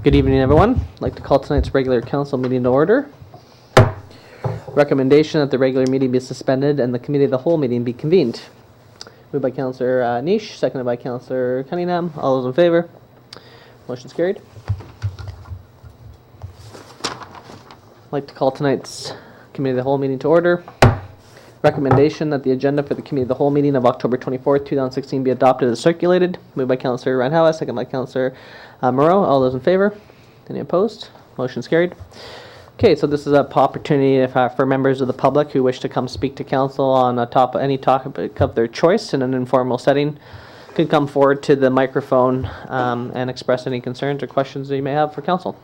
Good evening, everyone. I'd like to call tonight's regular council meeting to order. Recommendation that the regular meeting be suspended and the committee of the whole meeting be convened. Moved by Councillor Niche, seconded by Councillor Cunningham. All those in favor? Motion's carried. I'd like to call tonight's committee of the whole meeting to order. Recommendation that the agenda for the committee of the whole meeting of October 24th, 2016 be adopted as circulated. Moved by Councillor Randhawa, second by Councillor Moreau. All those in favor? Any opposed? Motion's carried. Okay, so this is an opportunity for members of the public who wish to come speak to council on any topic of their choice in an informal setting could come forward to the microphone and express any concerns or questions that you may have for council.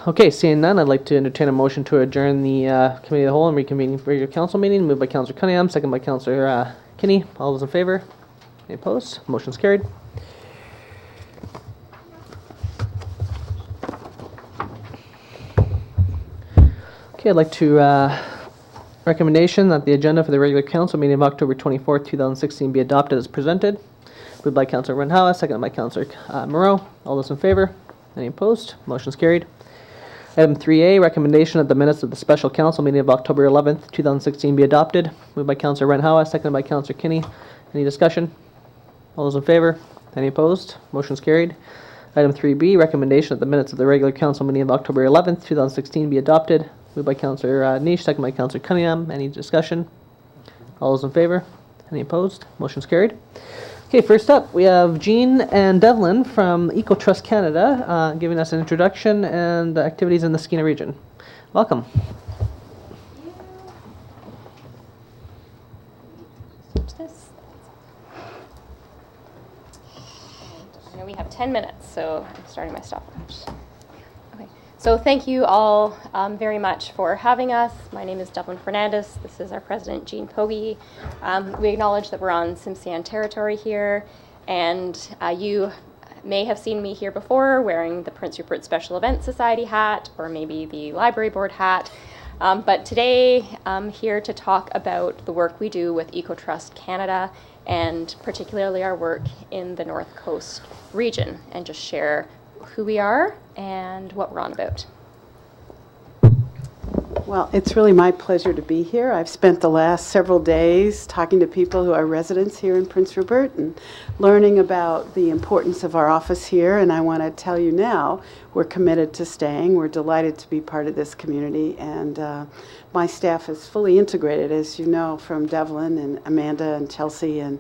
Okay, seeing none, I'd like to entertain a motion to adjourn the committee of the whole and reconvene for your council meeting. Moved by Councillor Cunningham, second by Councillor Kinney. All those in favor? Any opposed? Motion's carried. Okay, I'd like to recommendation that the agenda for the regular council meeting of October 24th, 2016 be adopted as presented. Moved by Councillor Randhawa, second by Councillor Moreau. All those in favor? Any opposed? Motion's carried. Item 3A, recommendation that the minutes of the special council meeting of October 11th, 2016 be adopted. Moved by Councillor Randhawa, seconded by Councillor Kinney. Any discussion? All those in favor? Any opposed? Motion's carried. Item 3B, recommendation that the minutes of the regular council meeting of October 11th, 2016 be adopted. Moved by Councillor Niche, seconded by Councillor Cunningham. Any discussion? All those in favor? Any opposed? Motion's carried. Okay, first up, we have Jean and Devlin from Ecotrust Canada giving us an introduction and activities in the Skeena region. Welcome. Switch this. I know we have 10 minutes, so I'm starting my stopwatch. Okay, so thank you all very much for having us. My name is Devlin Fernandez. This is our president, Jean Pogge. We acknowledge that we're on Tsimshian territory here, and you may have seen me here before wearing the Prince Rupert Special Events Society hat or maybe the library board hat. But today I'm here to talk about the work we do with Ecotrust Canada and particularly our work in the North Coast region and just share who we are and what we're on about. Well, it's really my pleasure to be here. I've spent the last several days talking to people who are residents here in Prince Rupert and learning about the importance of our office here, and I want to tell you now, we're committed to staying. We're delighted to be part of this community, and my staff is fully integrated, as you know, from Devlin and Amanda and Chelsea and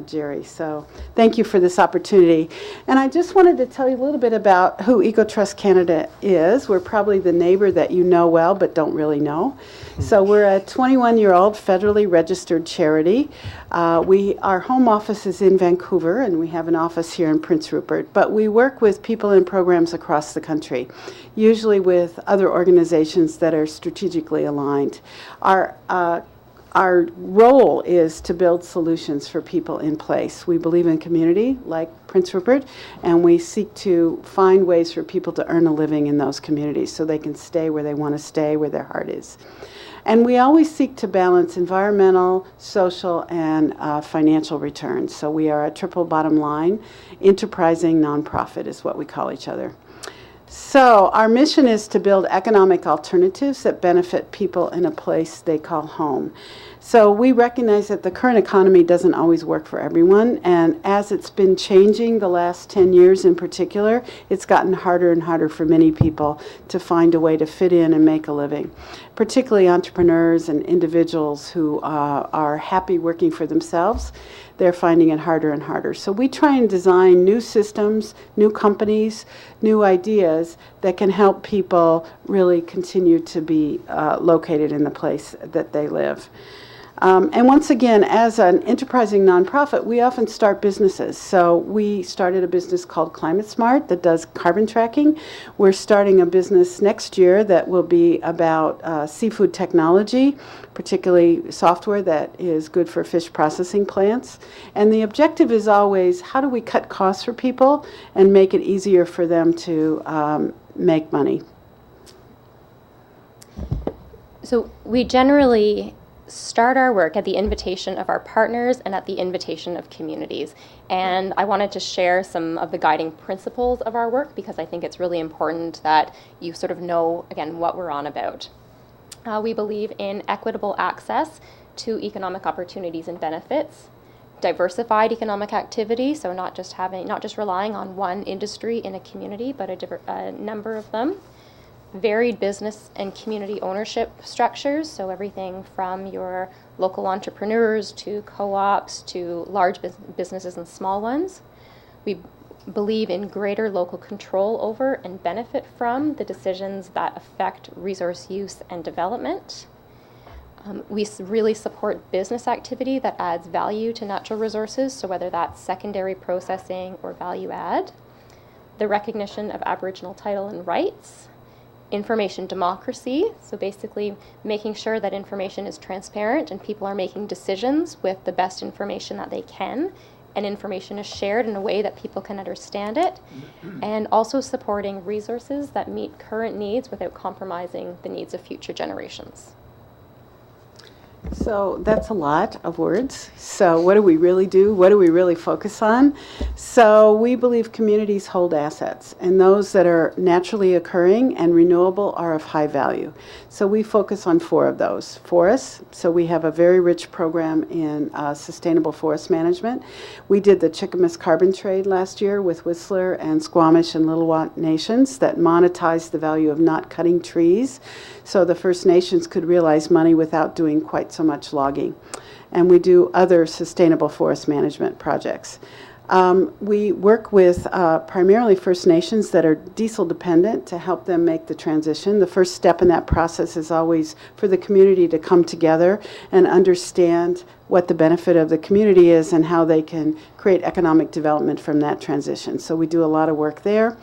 Jerry. So thank you for this opportunity. And I just wanted to tell you a little bit about who Ecotrust Canada is. We're probably the neighbor that you know well but don't really know. So we're a 21-year-old federally registered charity. Our home office is in Vancouver, and we have an office here in Prince Rupert. But we work with people in programs across the country, usually with other organizations that are strategically aligned. Our role is to build solutions for people in place. We believe in community, like Prince Rupert, and we seek to find ways for people to earn a living in those communities so they can stay where they want to stay, where their heart is. And we always seek to balance environmental, social, and financial returns. So we are a triple bottom line, enterprising nonprofit is what we call each other. So our mission is to build economic alternatives that benefit people in a place they call home. So we recognize that the current economy doesn't always work for everyone, and as it's been changing the last 10 years in particular, it's gotten harder and harder for many people to find a way to fit in and make a living, particularly entrepreneurs and individuals who are happy working for themselves. They're finding it harder and harder. So we try and design new systems, new companies, new ideas that can help people really continue to be located in the place that they live. And once again, as an enterprising nonprofit, we often start businesses. So we started a business called Climate Smart that does carbon tracking. We're starting a business next year that will be about seafood technology, particularly software that is good for fish processing plants. And the objective is always, how do we cut costs for people and make it easier for them to make money? So we generally start our work at the invitation of our partners and at the invitation of communities. And I wanted to share some of the guiding principles of our work because I think it's really important that you sort of know, again, what we're on about. We believe in equitable access to economic opportunities and benefits, diversified economic activity, so not just relying on one industry in a community, but a number of them. Varied business and community ownership structures, so everything from your local entrepreneurs to co-ops to large businesses and small ones. We believe in greater local control over and benefit from the decisions that affect resource use and development. We really support business activity that adds value to natural resources, so whether that's secondary processing or value add. The recognition of Aboriginal title and rights. Information democracy, so basically making sure that information is transparent and people are making decisions with the best information that they can, and information is shared in a way that people can understand it, and also supporting resources that meet current needs without compromising the needs of future generations. So that's a lot of words. So what do we really do? What do we really focus on? So we believe communities hold assets, and those that are naturally occurring and renewable are of high value. So we focus on 4 of those. Forests, so we have a very rich program in sustainable forest management. We did the Chickamus carbon trade last year with Whistler and Squamish and Little Nations that monetized the value of not cutting trees, so the First Nations could realize money without doing quite so much logging. And we do other sustainable forest management projects. We work with primarily First Nations that are diesel dependent to help them make the transition. The first step in that process is always for the community to come together and understand what the benefit of the community is and how they can create economic development from that transition. So we do a lot of work there.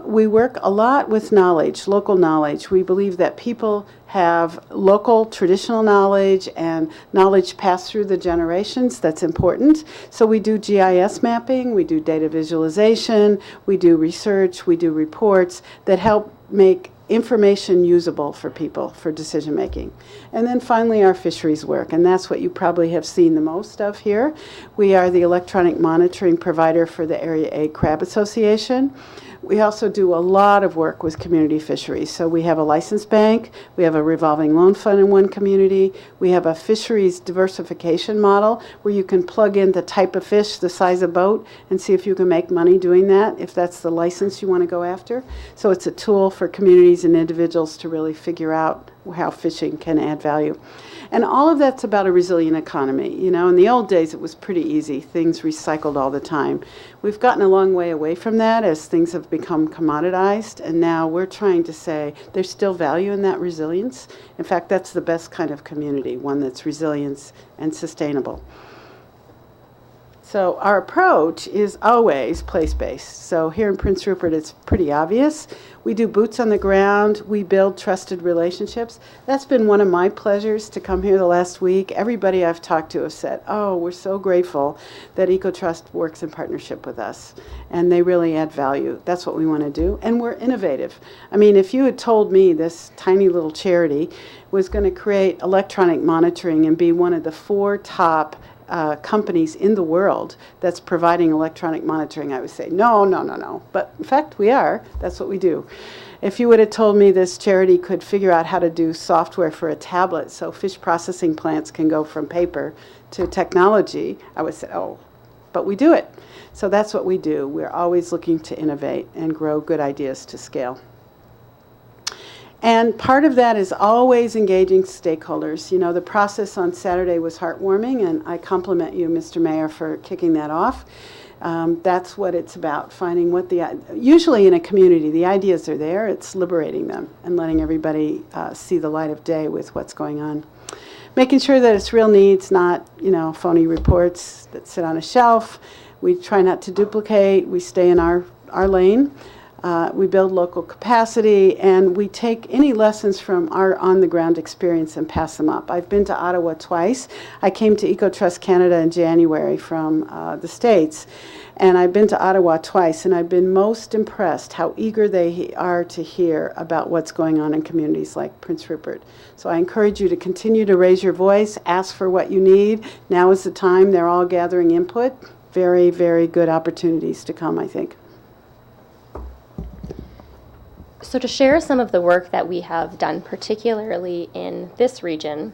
We work a lot with knowledge, local knowledge. We believe that people have local traditional knowledge and knowledge passed through the generations. That's important. So we do GIS mapping, we do data visualization, we do research, we do reports that help make information usable for people for decision making. And then finally our fisheries work, and that's what you probably have seen the most of here. We are the electronic monitoring provider for the Area A Crab Association. We also do a lot of work with community fisheries. So we have a license bank, we have a revolving loan fund in one community, we have a fisheries diversification model where you can plug in the type of fish, the size of boat, and see if you can make money doing that, if that's the license you want to go after. So it's a tool for communities and individuals to really figure out how fishing can add value. And all of that's about a resilient economy. You know, in the old days it was pretty easy. Things recycled all the time. We've gotten a long way away from that as things have become commoditized, and now we're trying to say there's still value in that resilience. In fact, that's the best kind of community, one that's resilient and sustainable. So our approach is always place-based. So here in Prince Rupert, it's pretty obvious. We do boots on the ground. We build trusted relationships. That's been one of my pleasures to come here the last week. Everybody I've talked to have said, oh, we're so grateful that Ecotrust works in partnership with us. And they really add value. That's what we want to do. And we're innovative. I mean, if you had told me this tiny little charity was going to create electronic monitoring and be one of the 4 top companies in the world that's providing electronic monitoring, I would say, no, no, no, no. But in fact, we are. That's what we do. If you would have told me this charity could figure out how to do software for a tablet so fish processing plants can go from paper to technology, I would say, oh, but we do it. So that's what we do. We're always looking to innovate and grow good ideas to scale. And part of that is always engaging stakeholders. You know, the process on Saturday was heartwarming, and I compliment you, Mr. Mayor, for kicking that off. That's what it's about, finding what usually in a community, the ideas are there, it's liberating them and letting everybody see the light of day with what's going on. Making sure that it's real needs, not, you know, phony reports that sit on a shelf. We try not to duplicate, we stay in our lane. We build local capacity, and we take any lessons from our on-the-ground experience and pass them up. I've been to Ottawa twice. I came to Ecotrust Canada in January from the States, And I've been to Ottawa twice, and I've been most impressed how eager they are to hear about what's going on in communities like Prince Rupert. So I encourage you to continue to raise your voice, ask for what you need. Now is the time. They're all gathering input. Very, very good opportunities to come, I think. So to share some of the work that we have done, particularly in this region,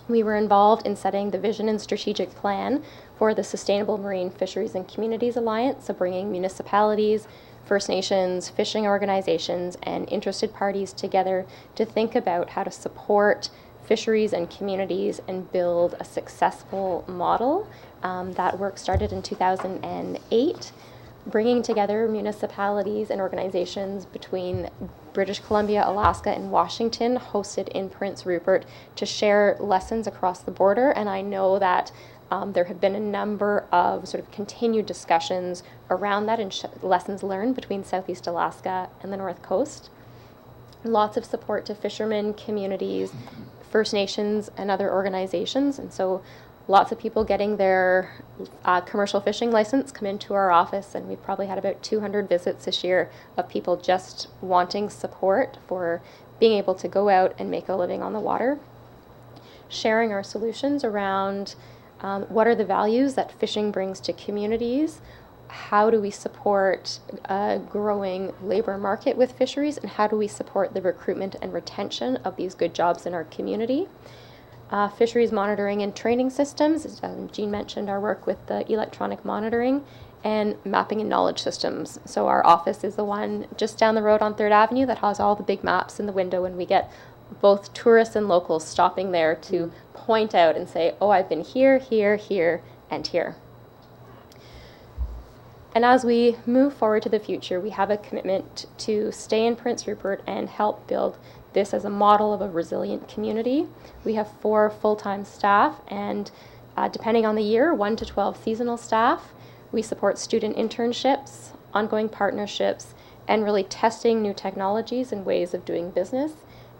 we were involved in setting the vision and strategic plan for the Sustainable Marine Fisheries and Communities Alliance, so bringing municipalities, First Nations, fishing organizations, and interested parties together to think about how to support fisheries and communities and build a successful model. That work started in 2008, bringing together municipalities and organizations between British Columbia, Alaska, and Washington, hosted in Prince Rupert, to share lessons across the border. And I know that there have been a number of sort of continued discussions around that and lessons learned between Southeast Alaska and the North Coast. Lots of support to fishermen, communities, First Nations, and other organizations. And so lots of people getting their commercial fishing license come into our office, and we've probably had about 200 visits this year of people just wanting support for being able to go out and make a living on the water. Sharing our solutions around what are the values that fishing brings to communities, how do we support a growing labor market with fisheries, and how do we support the recruitment and retention of these good jobs in our community. Fisheries monitoring and training systems, as Jean mentioned, our work with the electronic monitoring, and mapping and knowledge systems. So our office is the one just down the road on 3rd Avenue that has all the big maps in the window, and we get both tourists and locals stopping there to point out and say, oh, I've been here, here, here, and here. And as we move forward to the future, we have a commitment to stay in Prince Rupert and help build this as a model of a resilient community. We have 4 full-time staff, and depending on the year, 1 to 12 seasonal staff. We support student internships, ongoing partnerships, and really testing new technologies and ways of doing business.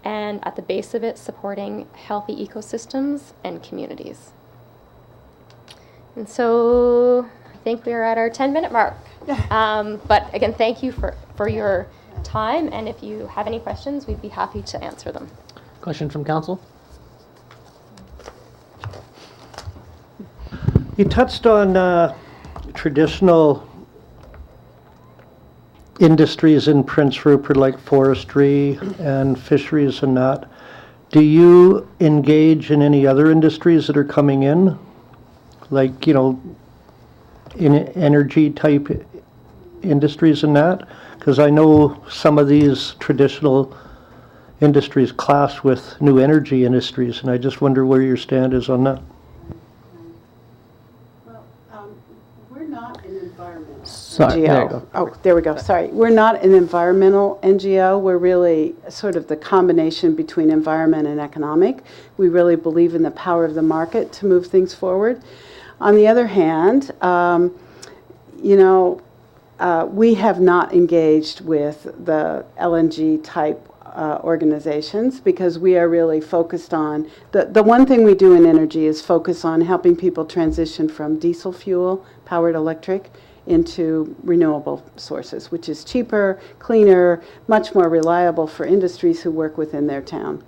And at the base of it, supporting healthy ecosystems and communities. And so I think we are at our 10-minute mark. But again, thank you for your time, and if you have any questions, we'd be happy to answer them. Question from council? You touched on traditional industries in Prince Rupert, like forestry and fisheries and that. Do you engage in any other industries that are coming in? Like, in energy type industries and that? Because I know some of these traditional industries clash with new energy industries, and I just wonder where your stand is on that. We're not an environmental Sorry, NGO. there you go. Oh, there we go. Sorry. We're not an environmental NGO. We're really sort of the combination between environment and economic. We really believe in the power of the market to move things forward. On the other hand, we have not engaged with the LNG type organizations, because we are really focused on, the one thing we do in energy is focus on helping people transition from diesel fuel powered electric into renewable sources, which is cheaper, cleaner, much more reliable for industries who work within their town.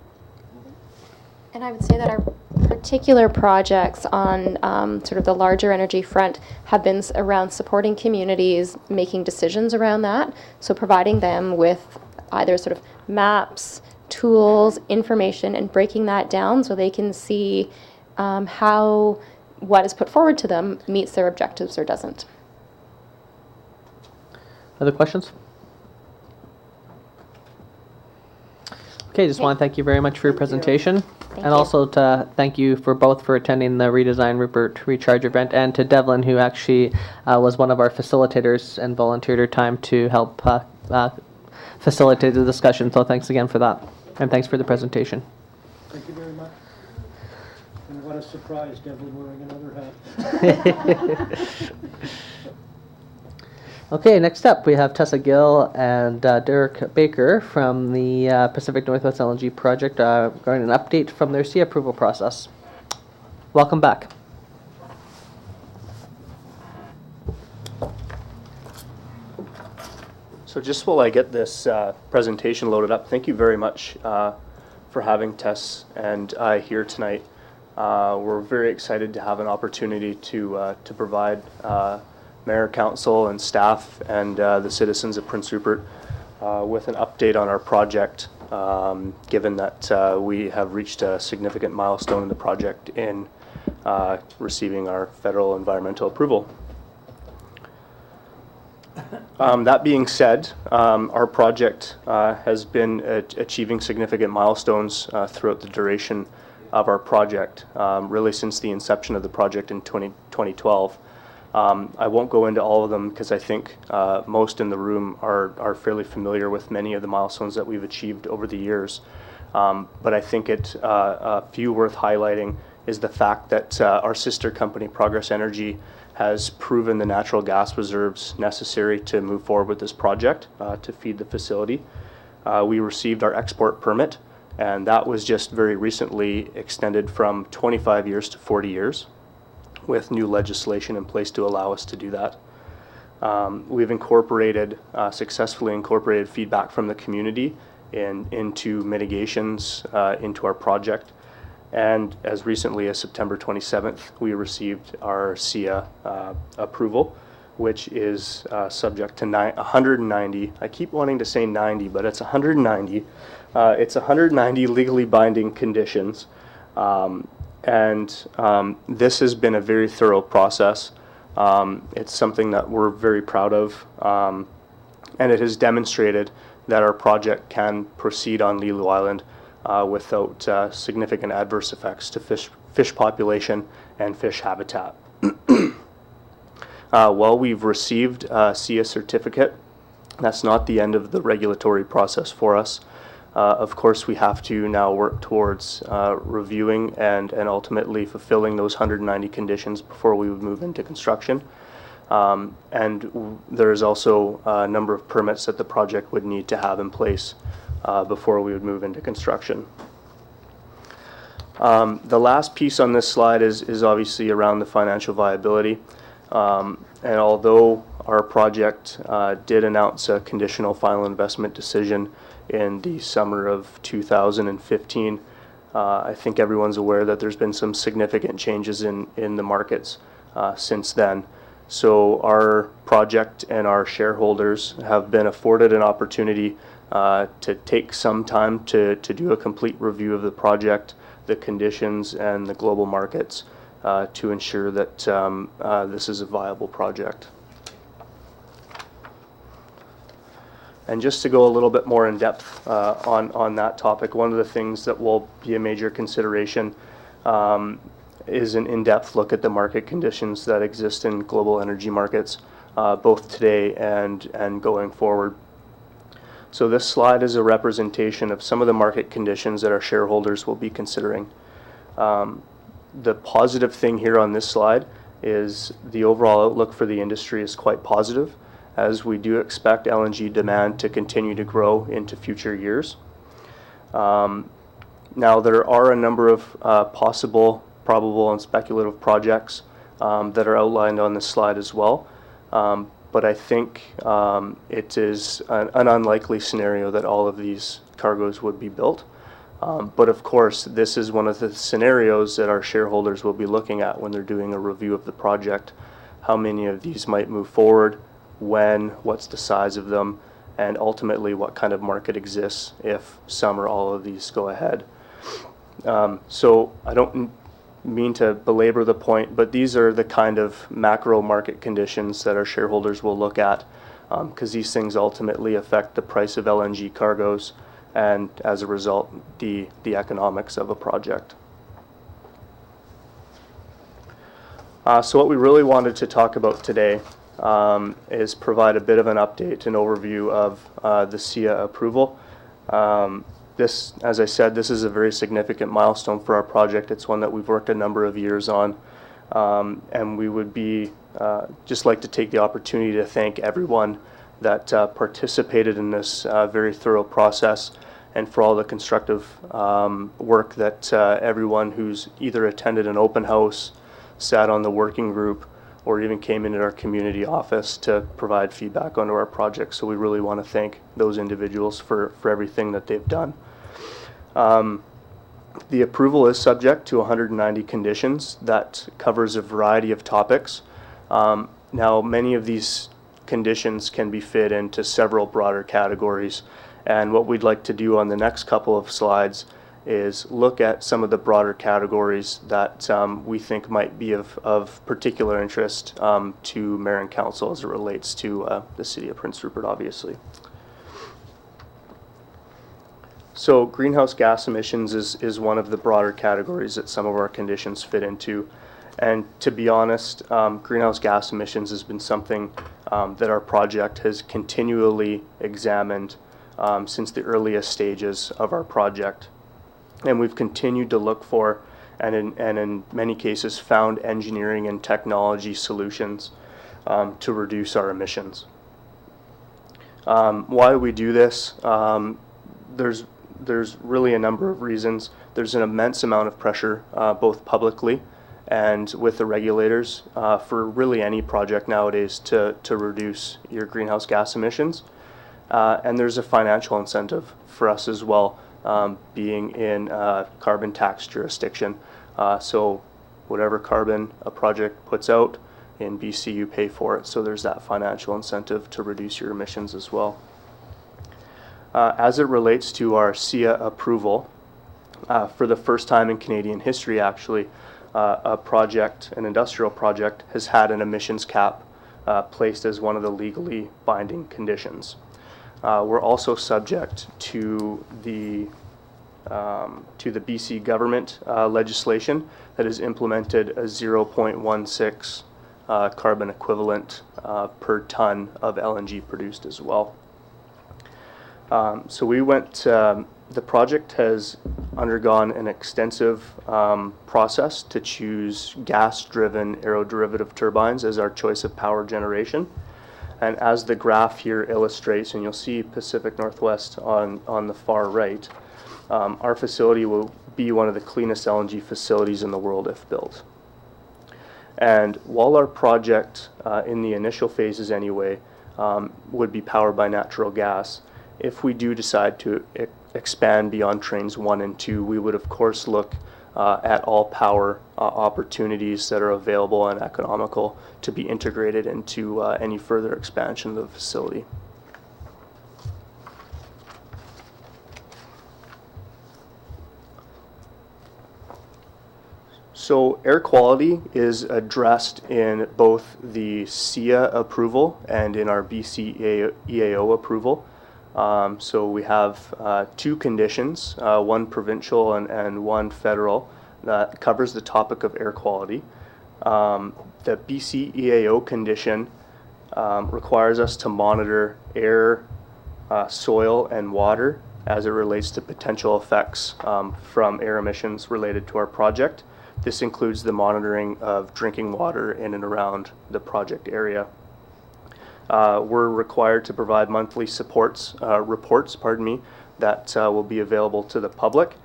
And I would say that our particular projects on sort of the larger energy front have been around supporting communities, making decisions around that. So providing them with either sort of maps, tools, information, and breaking that down so they can see how what is put forward to them meets their objectives or doesn't. Other questions? Okay, just want to thank you very much for your presentation. Thank and you. Also to thank you for attending the Redesign Rupert Recharge event, and to Devlin, who actually was one of our facilitators and volunteered her time to help facilitate the discussion. So thanks again for that. And thanks for the presentation. Thank you very much. And what a surprise, Devlin wearing another hat. Okay, next up we have Tessa Gill and Derek Baker from the Pacific Northwest LNG project regarding an update from their SIA approval process. Welcome back. So just while I get this presentation loaded up, thank you very much for having Tess and I here tonight. We're very excited to have an opportunity to provide Mayor, Council, and staff and the citizens of Prince Rupert with an update on our project, given that we have reached a significant milestone in the project in receiving our federal environmental approval. That being said, our project has been achieving significant milestones throughout the duration of our project, really since the inception of the project in 2012. I won't go into all of them because I think most in the room are fairly familiar with many of the milestones that we've achieved over the years. But I think a few worth highlighting is the fact that our sister company, Progress Energy, has proven the natural gas reserves necessary to move forward with this project to feed the facility. We received our export permit, and that was just very recently extended from 25 years to 40 years with new legislation in place to allow us to do that. We've successfully incorporated feedback from the community into mitigations into our project. And as recently as September 27th, we received our SIA approval, which is subject to 190. I keep wanting to say 90, but it's 190. It's 190 legally binding conditions. This has been a very thorough process. It's something that we're very proud of. And it has demonstrated that our project can proceed on Lulu Island without significant adverse effects to fish population and fish habitat. While we've received a SIA certificate, that's not the end of the regulatory process for us. Of course, we have to now work towards reviewing and ultimately fulfilling those 190 conditions before we would move into construction. And there's also a number of permits that the project would need to have in place before we would move into construction. The last piece on this slide is obviously around the financial viability. And although our project did announce a conditional final investment decision in the summer of 2015, I think everyone's aware that there's been some significant changes in the markets since then. So our project and our shareholders have been afforded an opportunity to take some time to do a complete review of the project, the conditions, and the global markets to ensure that this is a viable project. And just to go a little bit more in depth on that topic, one of the things that will be a major consideration is an in-depth look at the market conditions that exist in global energy markets, both today and going forward. So this slide is a representation of some of the market conditions that our shareholders will be considering. The positive thing here on this slide is the overall outlook for the industry is quite positive, as we do expect LNG demand to continue to grow into future years. Now, there are a number of possible, probable, and speculative projects that are outlined on this slide as well. But I think it is an unlikely scenario that all of these cargoes would be built. But of course, this is one of the scenarios that our shareholders will be looking at when they're doing a review of the project. How many of these might move forward, when, what's the size of them, and ultimately what kind of market exists if some or all of these go ahead. So I don't mean to belabor the point, but these are the kind of macro market conditions that our shareholders will look at, because these things ultimately affect the price of LNG cargoes and, as a result, the economics of a project. So what we really wanted to talk about today is provide a bit of an update and overview of the SIA approval. This, as I said, this is a very significant milestone for our project. It's one that we've worked a number of years on, and we would be just like to take the opportunity to thank everyone that participated in this very thorough process, and for all the constructive work that everyone who's either attended an open house, sat on the working group, or even came into our community office to provide feedback onto our project. So we really want to thank those individuals for everything that they've done. The approval is subject to 190 conditions that covers a variety of topics. Now, many of these conditions can be fit into several broader categories, and what we'd like to do on the next couple of slides is look at some of the broader categories that we think might be of particular interest to Mayor and Council as it relates to the City of Prince Rupert, obviously. So greenhouse gas emissions is one of the broader categories that some of our conditions fit into. And to be honest, greenhouse gas emissions has been something that our project has continually examined since the earliest stages of our project. And we've continued to look for, and in many cases found, engineering and technology solutions to reduce our emissions. Why do we do this? There's really a number of reasons. There's an immense amount of pressure, both publicly and with the regulators, for really any project nowadays to reduce your greenhouse gas emissions. And there's a financial incentive for us as well, being in carbon tax jurisdiction. So whatever carbon a project puts out in BC, you pay for it. So there's that financial incentive to reduce your emissions as well. As it relates to our SIA approval, for the first time in Canadian history, actually, an industrial project, has had an emissions cap placed as one of the legally binding conditions. We're also subject to the BC government legislation that has implemented a 0.16 carbon equivalent per ton of LNG produced as well. So the project has undergone an extensive process to choose gas-driven aeroderivative turbines as our choice of power generation. And as the graph here illustrates, and you'll see Pacific Northwest on the far right, our facility will be one of the cleanest LNG facilities in the world if built. And while our project, in the initial phases anyway, would be powered by natural gas, if we do decide to expand beyond trains 1 and 2, we would of course look at all power opportunities that are available and economical to be integrated into any further expansion of the facility. So air quality is addressed in both the SIA approval and in our BC EAO approval. So we have two conditions, one provincial and one federal, that covers the topic of air quality. The BC EAO condition requires us to monitor air, soil, and water as it relates to potential effects from air emissions related to our project. This includes the monitoring of drinking water in and around the project area. We're required to provide monthly reports that will be available to the public.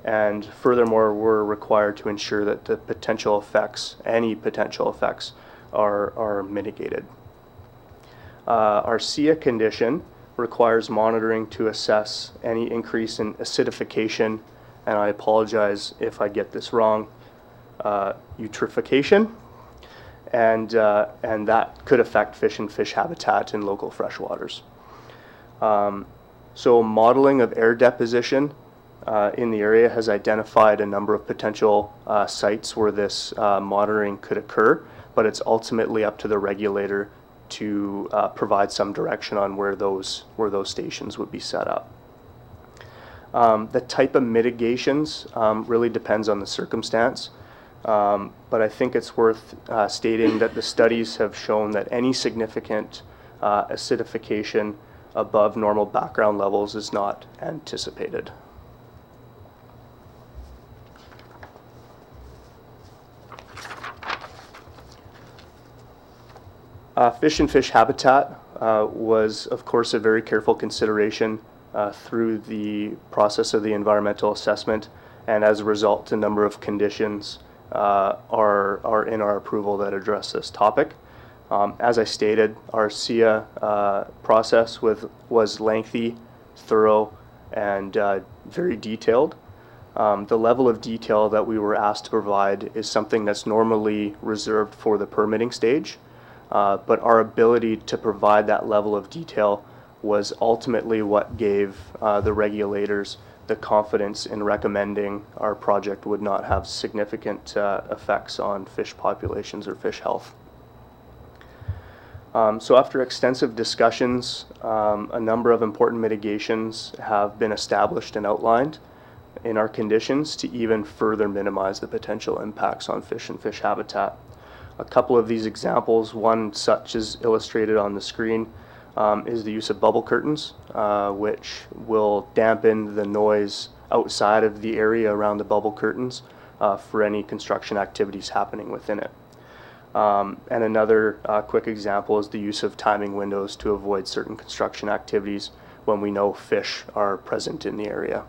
And furthermore, we're required to ensure that the potential effects, any potential effects, are mitigated. Our SIA condition requires monitoring to assess any increase in acidification, and I apologize if I get this wrong, eutrophication, and that could affect fish and fish habitat in local freshwaters. So modeling of air deposition in the area has identified a number of potential sites where this monitoring could occur, but it's ultimately up to the regulator to provide some direction on where those stations would be set up. The type of mitigations really depends on the circumstance. But I think it's worth stating that the studies have shown that any significant acidification above normal background levels is not anticipated. Fish and fish habitat was, of course, a very careful consideration through the process of the environmental assessment, and as a result, a number of conditions are in our approval that address this topic. As I stated, our SIA process was lengthy, thorough, and very detailed. The level of detail that we were asked to provide is something that's normally reserved for the permitting stage, but our ability to provide that level of detail was ultimately what gave the regulators the confidence in recommending our project would not have significant effects on fish populations or fish health. So after extensive discussions, a number of important mitigations have been established and outlined in our conditions to even further minimize the potential impacts on fish and fish habitat. A couple of these examples, one such as illustrated on the screen, is the use of bubble curtains, which will dampen the noise outside of the area around the bubble curtains for any construction activities happening within it. And another quick example is the use of timing windows to avoid certain construction activities when we know fish are present in the area.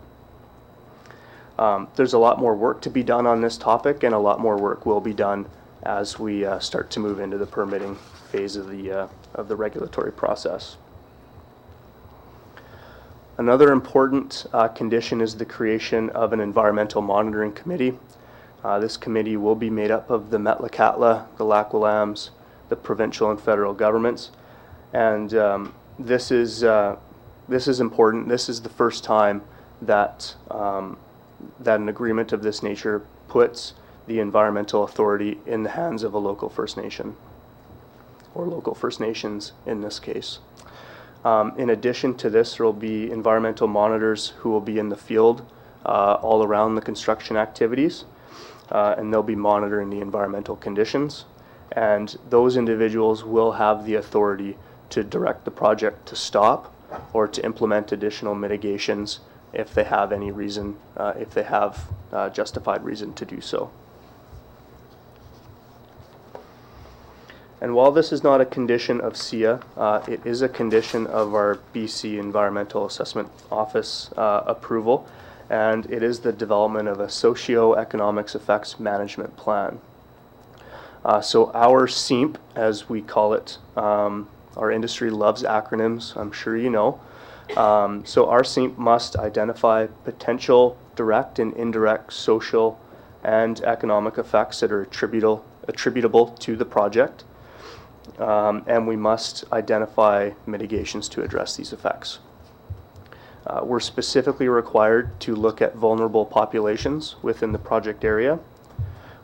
There's a lot more work to be done on this topic, and a lot more work will be done as we start to move into the permitting phase of the regulatory process. Another important condition is the creation of an environmental monitoring committee. This committee will be made up of the Metlakatla, the Lac Wallams, the provincial and federal governments, and this is important. This is the first time that that an agreement of this nature puts the environmental authority in the hands of a local First Nation, or local First Nations in this case. In addition to this, there will be environmental monitors who will be in the field all around the construction activities, and they'll be monitoring the environmental conditions. And those individuals will have the authority to direct the project to stop or to implement additional mitigations if they have any reason, if they have justified reason to do so. And while this is not a condition of SIA, it is a condition of our BC Environmental Assessment Office approval, and it is the development of a socio-economics effects management plan. So our SEEMP, as we call it, our industry loves acronyms, I'm sure you know. So our SEEMP must identify potential direct and indirect social and economic effects that are attributable to the project. And we must identify mitigations to address these effects. We're specifically required to look at vulnerable populations within the project area.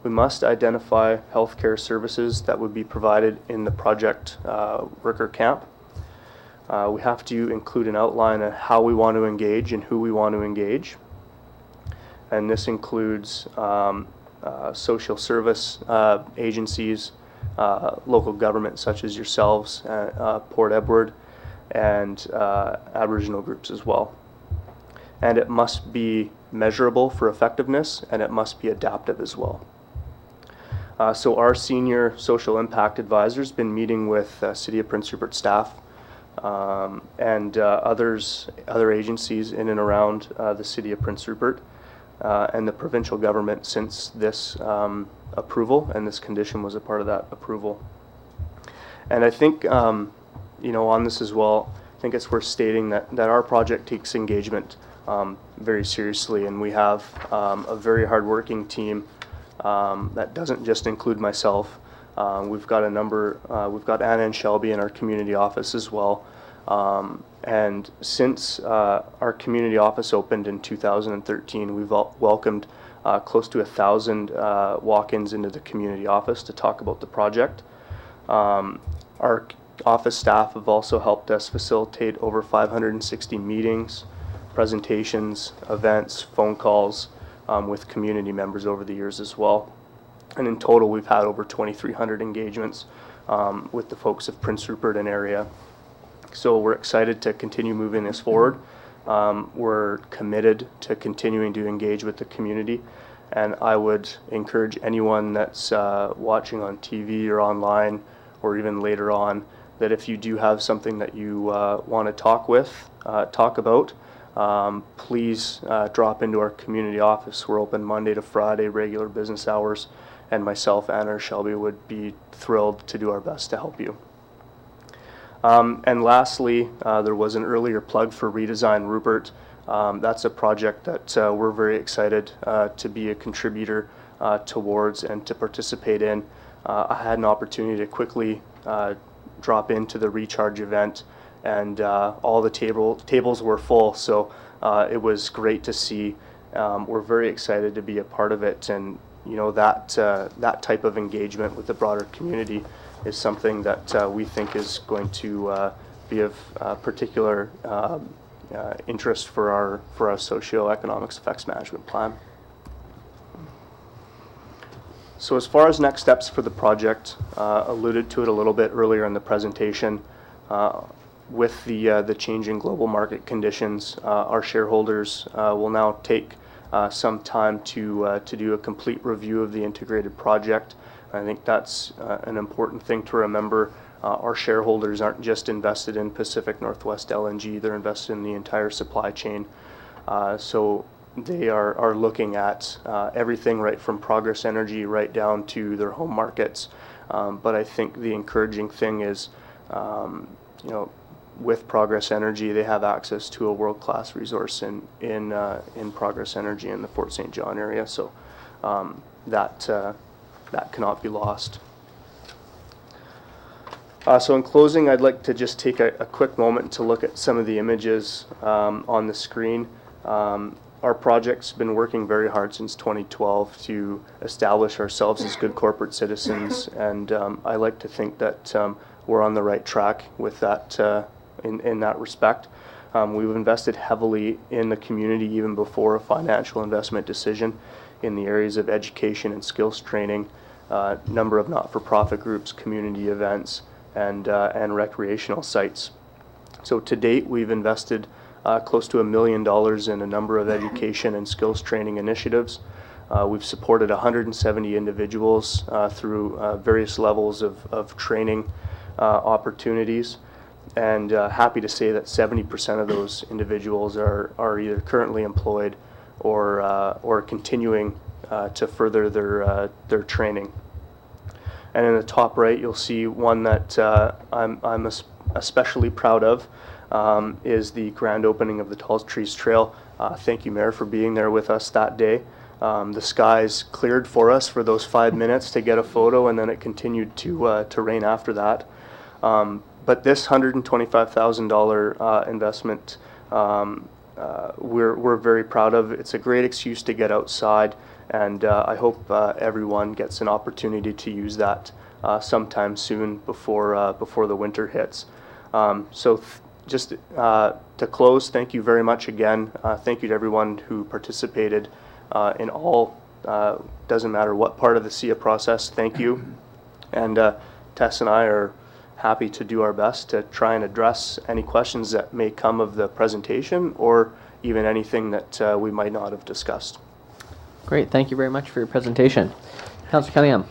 We must identify healthcare services that would be provided in the project worker camp. We have to include an outline of how we want to engage and who we want to engage. And this includes social service agencies, local government such as yourselves, Port Edward, and Aboriginal groups as well. And it must be measurable for effectiveness, and it must be adaptive as well. So our senior social impact advisor has been meeting with City of Prince Rupert staff and other agencies in and around the City of Prince Rupert and the provincial government since this approval, and this condition was a part of that approval. And I think, on this as well, I think it's worth stating that our project takes engagement very seriously, and we have a very hardworking team that doesn't just include myself. We've got Anna and Shelby in our community office as well. And since our community office opened in 2013, we've welcomed close to 1,000 walk-ins into the community office to talk about the project. Our office staff have also helped us facilitate over 560 meetings, presentations, events, phone calls with community members over the years as well. And in total, we've had over 2,300 engagements with the folks of Prince Rupert and area. So we're excited to continue moving this forward. We're committed to continuing to engage with the community, and I would encourage anyone that's watching on TV or online or even later on, that if you do have something that you want to talk about, please drop into our community office. We're open Monday to Friday, regular business hours, and myself and or Shelby would be thrilled to do our best to help you. And lastly, there was an earlier plug for Redesign Rupert. That's a project that we're very excited to be a contributor towards and to participate in. I had an opportunity to quickly drop into the recharge event, and all the tables were full, so it was great to see. We're very excited to be a part of it, and you know that type of engagement with the broader community is something that we think is going to be of particular interest for our socioeconomic effects management plan. So as far as next steps for the project, alluded to it a little bit earlier in the presentation. With the changing global market conditions, our shareholders will now take some time to do a complete review of the integrated project. I think that's an important thing to remember. Our shareholders aren't just invested in Pacific Northwest LNG, they're invested in the entire supply chain. So they are looking at everything right from Progress Energy right down to their home markets. But I think the encouraging thing is, you know, with Progress Energy, they have access to a world-class resource in Progress Energy in the Fort St. John area. So that cannot be lost. So in closing, I'd like to just take a quick moment to look at some of the images on the screen. Our project's been working very hard since 2012 to establish ourselves as good corporate citizens, and I like to think that we're on the right track with that in that respect. We've invested heavily in the community even before a financial investment decision in the areas of education and skills training, number of not-for-profit groups, community events, and recreational sites. So to date, we've invested close to $1 million in a number of education and skills training initiatives. We've supported 170 individuals through various levels of training opportunities, and happy to say that 70% of those individuals are either currently employed or continuing to further their training. And in the top right, you'll see one that I'm especially proud of, is the grand opening of the Tall Trees Trail. Thank you, Mayor, for being there with us that day. The skies cleared for us for those 5 minutes to get a photo, and then it continued to rain after that. But this $125,000 investment, we're very proud of. It's a great excuse to get outside, and I hope everyone gets an opportunity to use that sometime soon before the winter hits. Just to close, thank you very much again. Thank you to everyone who participated in all, doesn't matter what part of the SIA process, thank you. And Tess and I are happy to do our best to try and address any questions that may come of the presentation or even anything that we might not have discussed. Great, thank you very much for your presentation. Councillor Cunningham.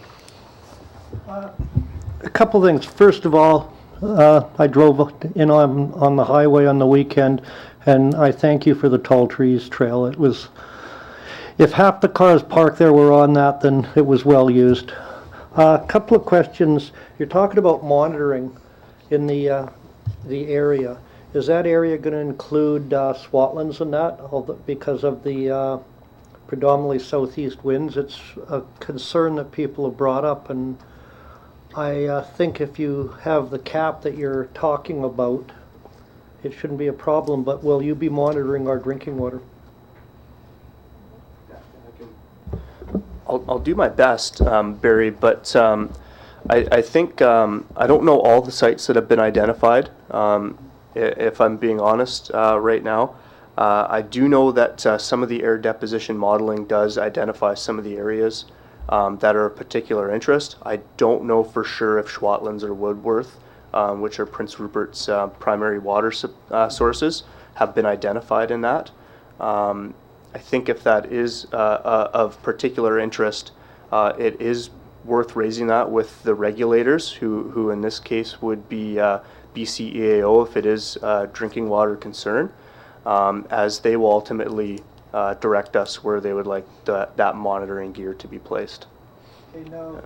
A couple things. First of all, I drove in on the highway on the weekend, and I thank you for the Tall Trees Trail. It was, if half the cars parked there were on that, then it was well used. A couple of questions. You're talking about monitoring in the area. Is that area going to include swathlands and that? Because of the predominantly southeast winds, it's a concern that people have brought up, and I think if you have the cap that you're talking about, it shouldn't be a problem, but will you be monitoring our drinking water? I'll do my best, Barry, but I think I don't know all the sites that have been identified, if I'm being honest right now. I do know that some of the air deposition modeling does identify some of the areas that are of particular interest. I don't know for sure if Schwatlands or Woodworth, which are Prince Rupert's primary water sources, have been identified in that. I think if that is of particular interest, it is worth raising that with the regulators, who in this case would be BCEAO if it is a drinking water concern. as they will ultimately direct us where they would like that monitoring gear to be placed. Okay, now,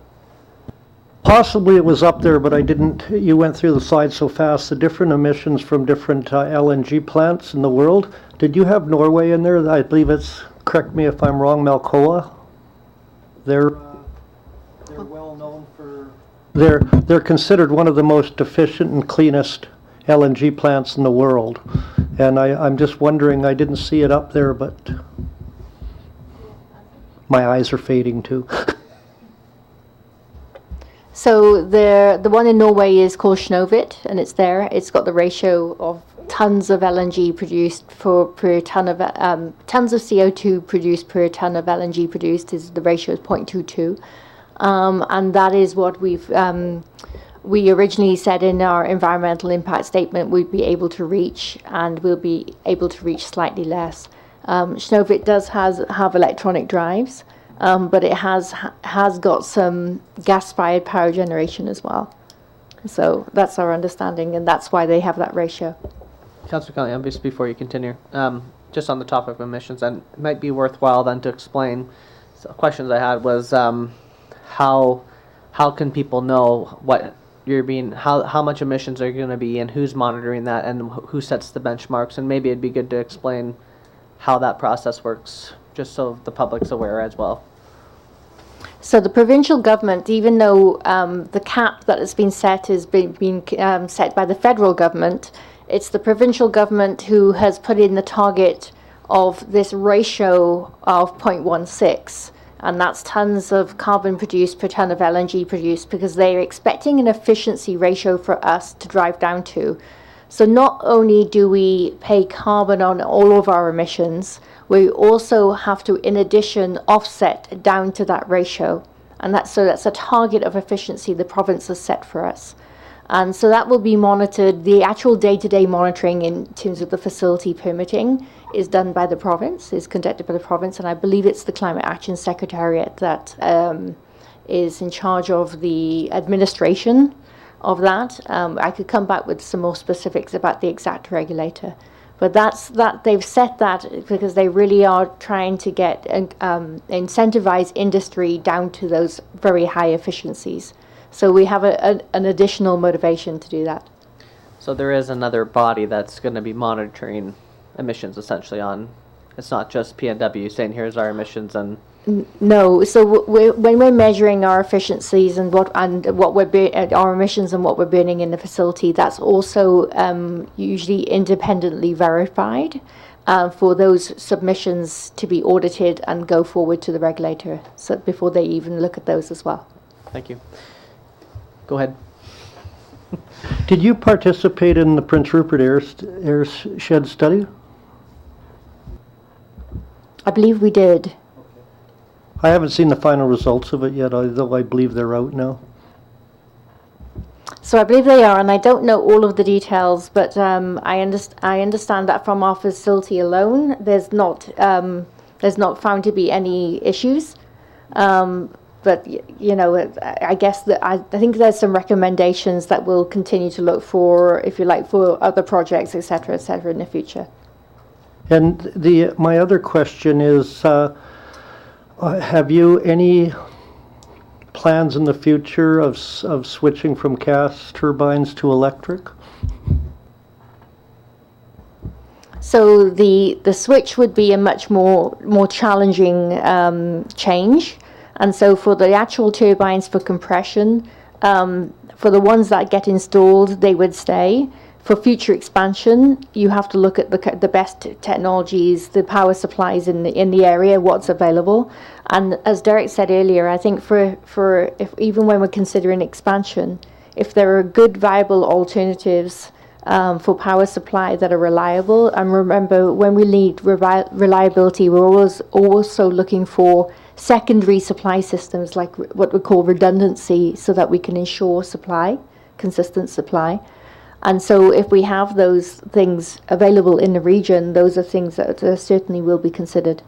possibly it was up there, but I didn't, you went through the slide so fast, the different emissions from different LNG plants in the world. Did you have Norway in there? I believe it's, correct me if I'm wrong, Malcoa? They're well known for, they're considered one of the most efficient and cleanest LNG plants in the world. And I'm just wondering, I didn't see it up there, but my eyes are fading too. So the one in Norway is called Snøhvit, and it's there. It's got the ratio of tons of LNG produced per ton of tons of CO2 produced per ton of LNG produced. Is the ratio is 0.22, and that is what we originally said in our environmental impact statement we'd be able to reach, and we'll be able to reach slightly less. Snøhvit does have electronic drives. But it has got some gas-fired power generation as well. So that's our understanding, and that's why they have that ratio. Councillor Cunningham, just before you continue, just on the topic of emissions, and it might be worthwhile then to explain. So questions I had was how can people know what you're being, how much emissions are going to be, and who's monitoring that, and who sets the benchmarks, and maybe it'd be good to explain how that process works, just so the public's aware as well. So the provincial government, even though the cap that has been set is being set by the federal government, it's the provincial government who has put in the target of this ratio of 0.16, and that's tons of carbon produced per ton of LNG produced, because they're expecting an efficiency ratio for us to drive down to. So not only do we pay carbon on all of our emissions, we also have to, in addition, offset down to that ratio. And that's a target of efficiency the province has set for us. And so that will be monitored. The actual day-to-day monitoring in terms of the facility permitting is done by the province, is conducted by the province, and I believe it's the Climate Action Secretariat that is in charge of the administration of that. I could come back with some more specifics about the exact regulator. But they've set that because they really are trying to get incentivize industry down to those very high efficiencies. So we have an additional motivation to do that. So there is another body that's going to be monitoring emissions essentially on, it's not just PNW saying here's our emissions and... No, so when we're measuring our efficiencies and our emissions and what we're burning in the facility, that's also usually independently verified for those submissions to be audited and go forward to the regulator. So before they even look at those as well. Thank you. Go ahead. Did you participate in the Prince Rupert airshed study? I believe we did. I haven't seen the final results of it yet, although I believe they're out now. So I believe they are, and I don't know all of the details, but I understand that from our facility alone, there's not found to be any issues. But you know, I guess that I think there's some recommendations that we'll continue to look for, if you like, for other projects, et cetera, in the future. And my other question is, have you any plans in the future of switching from gas turbines to electric? So the switch would be a much more challenging change, and so for the actual turbines for compression, for the ones that get installed, they would stay. For future expansion, you have to look at the best technologies, the power supplies in the area, what's available. And as Derek said earlier, I think for if even when we're considering expansion, if there are good viable alternatives for power supply that are reliable, and remember when we need reliability, we're always also looking for secondary supply systems, like what we call redundancy, so that we can ensure supply, consistent supply. And so if we have those things available in the region, those are things that certainly will be considered.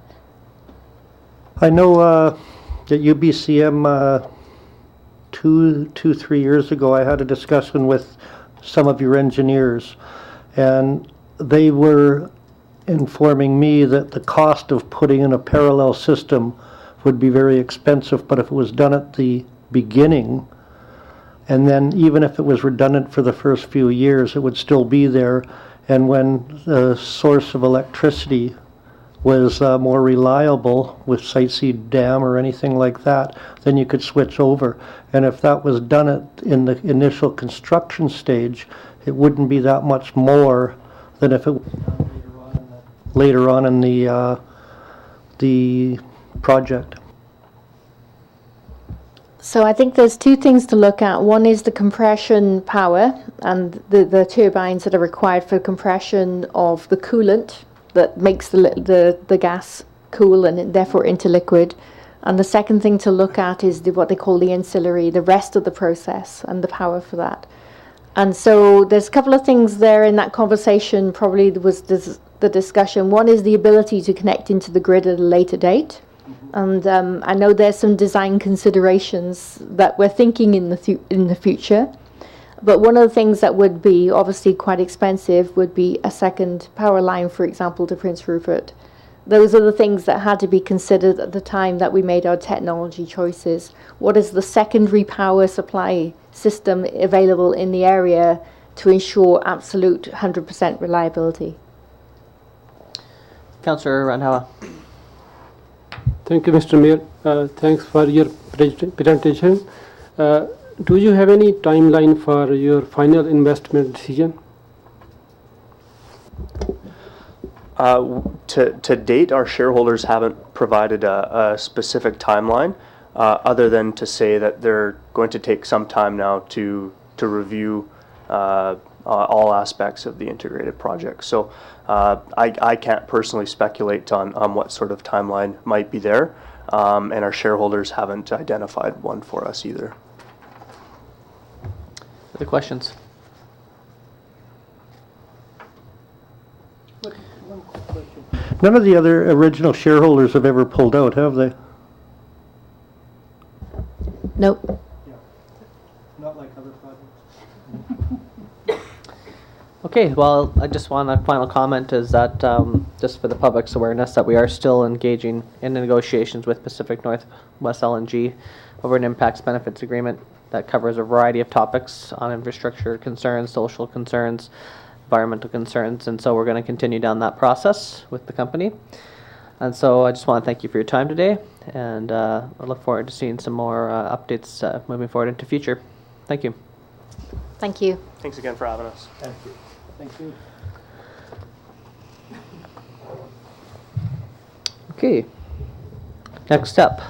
I know at UBCM 3 years ago, I had a discussion with some of your engineers, and they were informing me that the cost of putting in a parallel system would be very expensive, but if it was done at the beginning, and then even if it was redundant for the first few years, it would still be there. And when the source of electricity was more reliable with Site C Dam or anything like that, then you could switch over. And if that was done in the initial construction stage, it wouldn't be that much more than if it was done later on in the project. So I think there's two things to look at. One is the compression power and the turbines that are required for compression of the coolant that makes the gas cool and therefore into liquid. And the second thing to look at is what they call the ancillary, the rest of the process and the power for that. And so there's a couple of things there in that conversation. Probably was the discussion. One is the ability to connect into the grid at a later date. And I know there's some design considerations that we're thinking in the future. But one of the things that would be obviously quite expensive would be a second power line, for example, to Prince Rupert. Those are the things that had to be considered at the time that we made our technology choices. What is the secondary power supply system available in the area to ensure absolute 100% reliability? Councillor Randhawa. Thank you, Mr. Mayor. Thanks for your presentation. Do you have any timeline for your final investment decision? To date, our shareholders haven't provided a specific timeline, other than to say that they're going to take some time now to review all aspects of the integrated project. So I can't personally speculate on what sort of timeline might be there, and our shareholders haven't identified one for us either. Other questions? None of the other original shareholders have ever pulled out, have they? Nope. Not like other projects. Okay, well, I just want a final comment is that just for the public's awareness that we are still engaging in negotiations with Pacific Northwest LNG over an impacts benefits agreement that covers a variety of topics on infrastructure concerns, social concerns, environmental concerns, and so we're going to continue down that process with the company. And so I just want to thank you for your time today, and I look forward to seeing some more updates moving forward into future. Thank you. Thank you. Thanks again for having us. Thank you. Thank you. Okay, next up,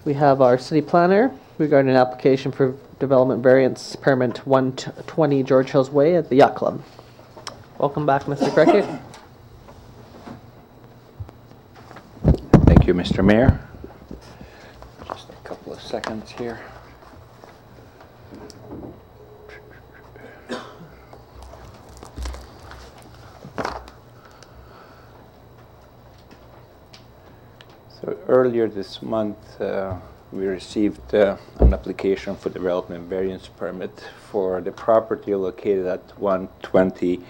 we have our city planner regarding an application for development variance permit 120 George Hills Way at the Yacht Club. Welcome back, Mr. Cricket. Thank you, Mr. Mayor. Just a couple of seconds here. So earlier this month, we received an application for development variance permit for the property located at 120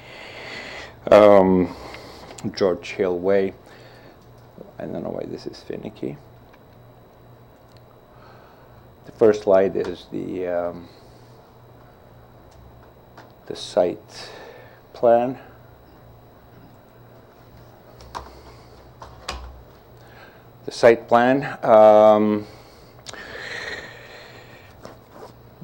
George Hill Way. I don't know why this is finicky. The first slide is the site plan. The site plan.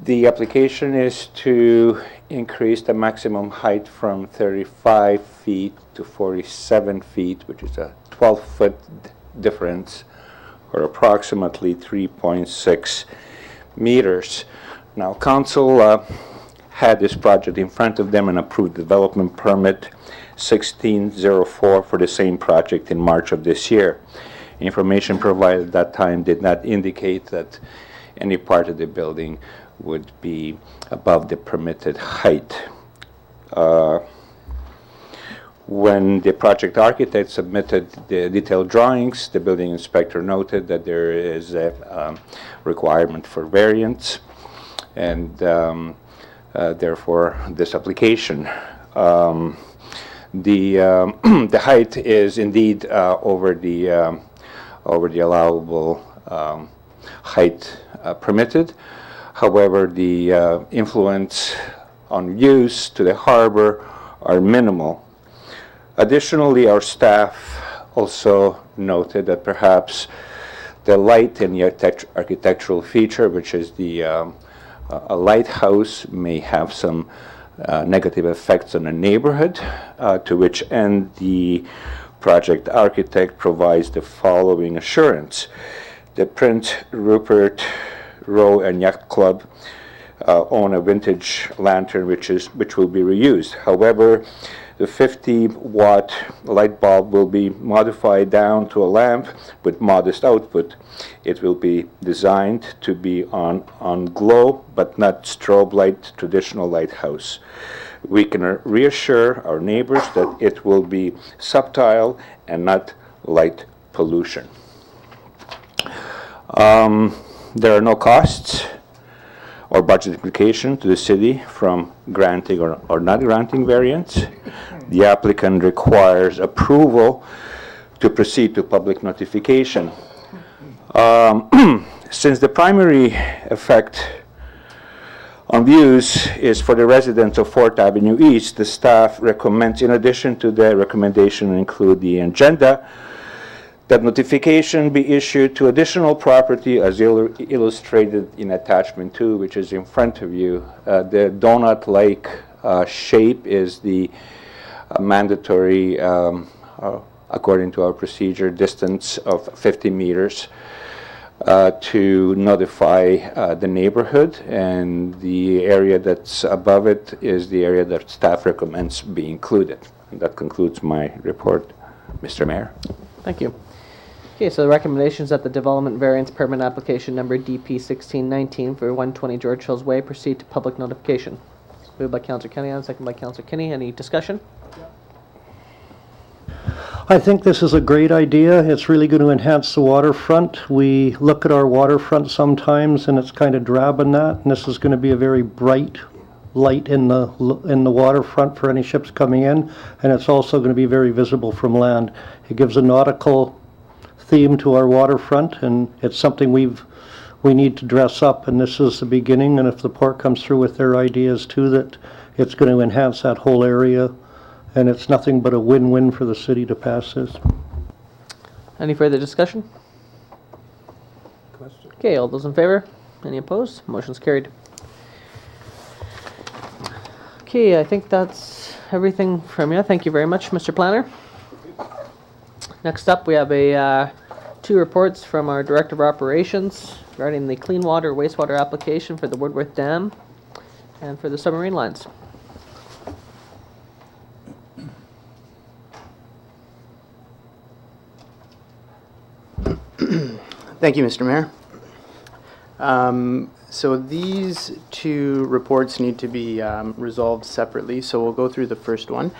The application is to increase the maximum height from 35 feet to 47 feet, which is a 12-foot difference, or approximately 3.6 meters. Now, council had this project in front of them and approved development permit 1604 for the same project in March of this year. Information provided at that time did not indicate that any part of the building would be above the permitted height. When the project architect submitted the detailed drawings, the building inspector noted that there is a requirement for variance, and therefore this application. The the height is indeed over the allowable height permitted. However, the influence on views to the harbor are minimal. Additionally, our staff also noted that perhaps the light and the architectural feature, which is the a lighthouse, may have some negative effects on the neighborhood, to which end the project architect provides the following assurance. The Prince Rupert Row and Yacht Club own a vintage lantern which will be reused. However, the 50-watt light bulb will be modified down to a lamp with modest output. It will be designed to be on glow, but not strobe light, traditional lighthouse. We can reassure our neighbors that it will be subtle and not light pollution. There are no costs or budget implication to the city from granting or not granting variance. The applicant requires approval to proceed to public notification. Since the primary effect on views is for the residents of 4th Avenue East, the staff recommends, in addition to the recommendation include the agenda, that notification be issued to additional property as illustrated in attachment 2, which is in front of you. The donut-like shape is the mandatory, according to our procedure, distance of 50 meters to notify the neighborhood, and the area that's above it is the area that staff recommends be included. And that concludes my report, Mr. Mayor. Thank you. Okay, so the recommendation is that the development variance permit application number DP 1619 for 120 George Hills Way proceed to public notification. Moved by Councillor Kenny, second by Councillor Kinney. Any discussion? I think this is a great idea. It's really going to enhance the waterfront. We look at our waterfront sometimes and it's kind of drab in that, and this is going to be a very bright light in the waterfront for any ships coming in, and it's also going to be very visible from land. It gives a nautical theme to our waterfront, and it's something we need to dress up, and this is the beginning, and if the port comes through with their ideas too, that it's going to enhance that whole area, and it's nothing but a win-win for the city to pass this. Any further discussion? Question. Okay, all those in favor? Any opposed? Motion's carried. Okay, I think that's everything from you. Thank you very much, Mr. Planner. Next up, we have two reports from our Director of Operations regarding the clean water wastewater application for the Woodworth Dam and for the submarine lines. Thank you, Mr. Mayor. So these two reports need to be resolved separately, so we'll go through the first one.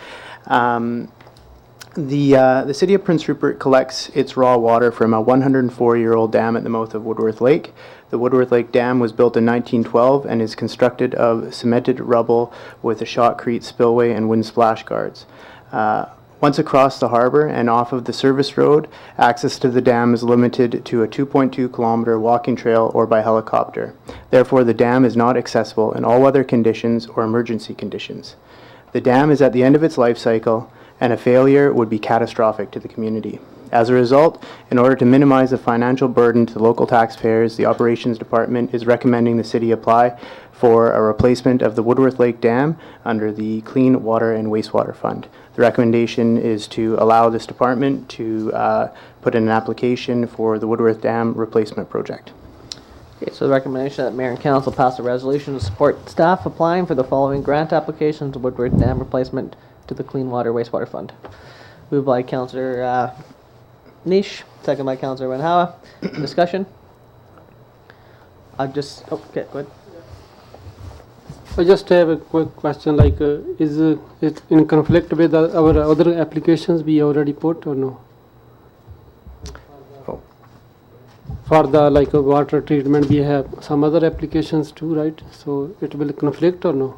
The City of Prince Rupert collects its raw water from a 104-year-old dam at the mouth of Woodworth Lake. The Woodworth Lake Dam was built in 1912 and is constructed of cemented rubble with a shotcrete spillway and wind splash guards. Once across the harbor and off of the service road, access to the dam is limited to a 2.2-kilometer walking trail or by helicopter. Therefore, the dam is not accessible in all weather conditions or emergency conditions. The dam is at the end of its life cycle, and a failure would be catastrophic to the community. As a result, in order to minimize the financial burden to local taxpayers, the Operations Department is recommending the city apply for a replacement of the Woodworth Lake Dam under the Clean Water and Wastewater Fund. The recommendation is to allow this department to put in an application for the Woodworth Dam replacement project. Okay, so the recommendation that Mayor and Council pass a resolution to support staff applying for the following grant applications: Woodworth Dam replacement to the Clean Water Wastewater Fund. Moved by Councillor Niche, second by Councillor Wenhawa. Discussion? Okay, go ahead. I just have a quick question, like, is it in conflict with our other applications we already put or no? Oh. For the water treatment, we have some other applications too, right? So it will conflict or no?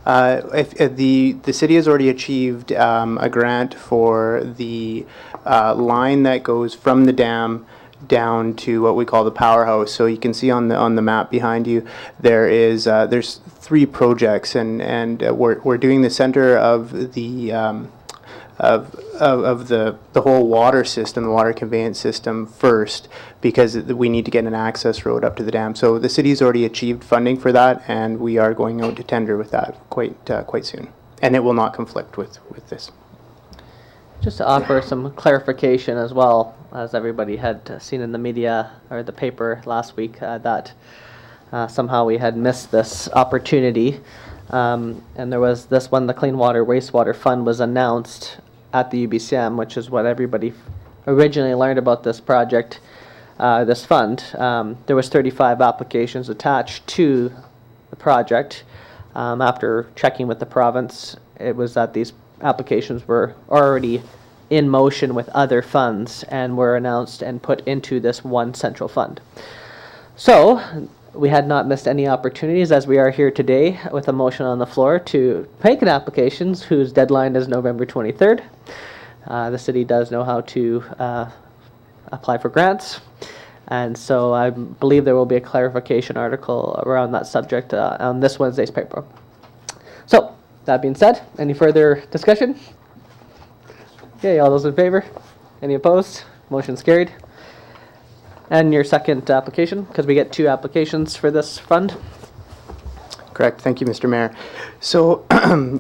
If the city has already achieved a grant for the line that goes from the dam down to what we call the powerhouse. So you can see on the map behind you, there's 3 projects, and we're doing the center of the the whole water system, the water conveyance system first, because we need to get an access road up to the dam. So the city's already achieved funding for that, and we are going out to tender with that quite soon, and it will not conflict with this. Just to offer some clarification as well, as everybody had seen in the media or the paper last week, that somehow we had missed this opportunity. And there was this one, the Clean Water Wastewater Fund was announced at the UBCM, which is what everybody originally learned about this project, this fund. There was 35 applications attached to the project. After checking with the province, it was that these applications were already in motion with other funds and were announced and put into this one central fund. So we had not missed any opportunities, as we are here today with a motion on the floor to make an application whose deadline is November 23rd. The city does know how to apply for grants, and so I believe there will be a clarification article around that subject on this Wednesday's paper. So, that being said, any further discussion? Okay, all those in favor? Any opposed? Motion's carried. And your second application, because we get 2 applications for this fund. Correct. Thank you, Mr. Mayor. So,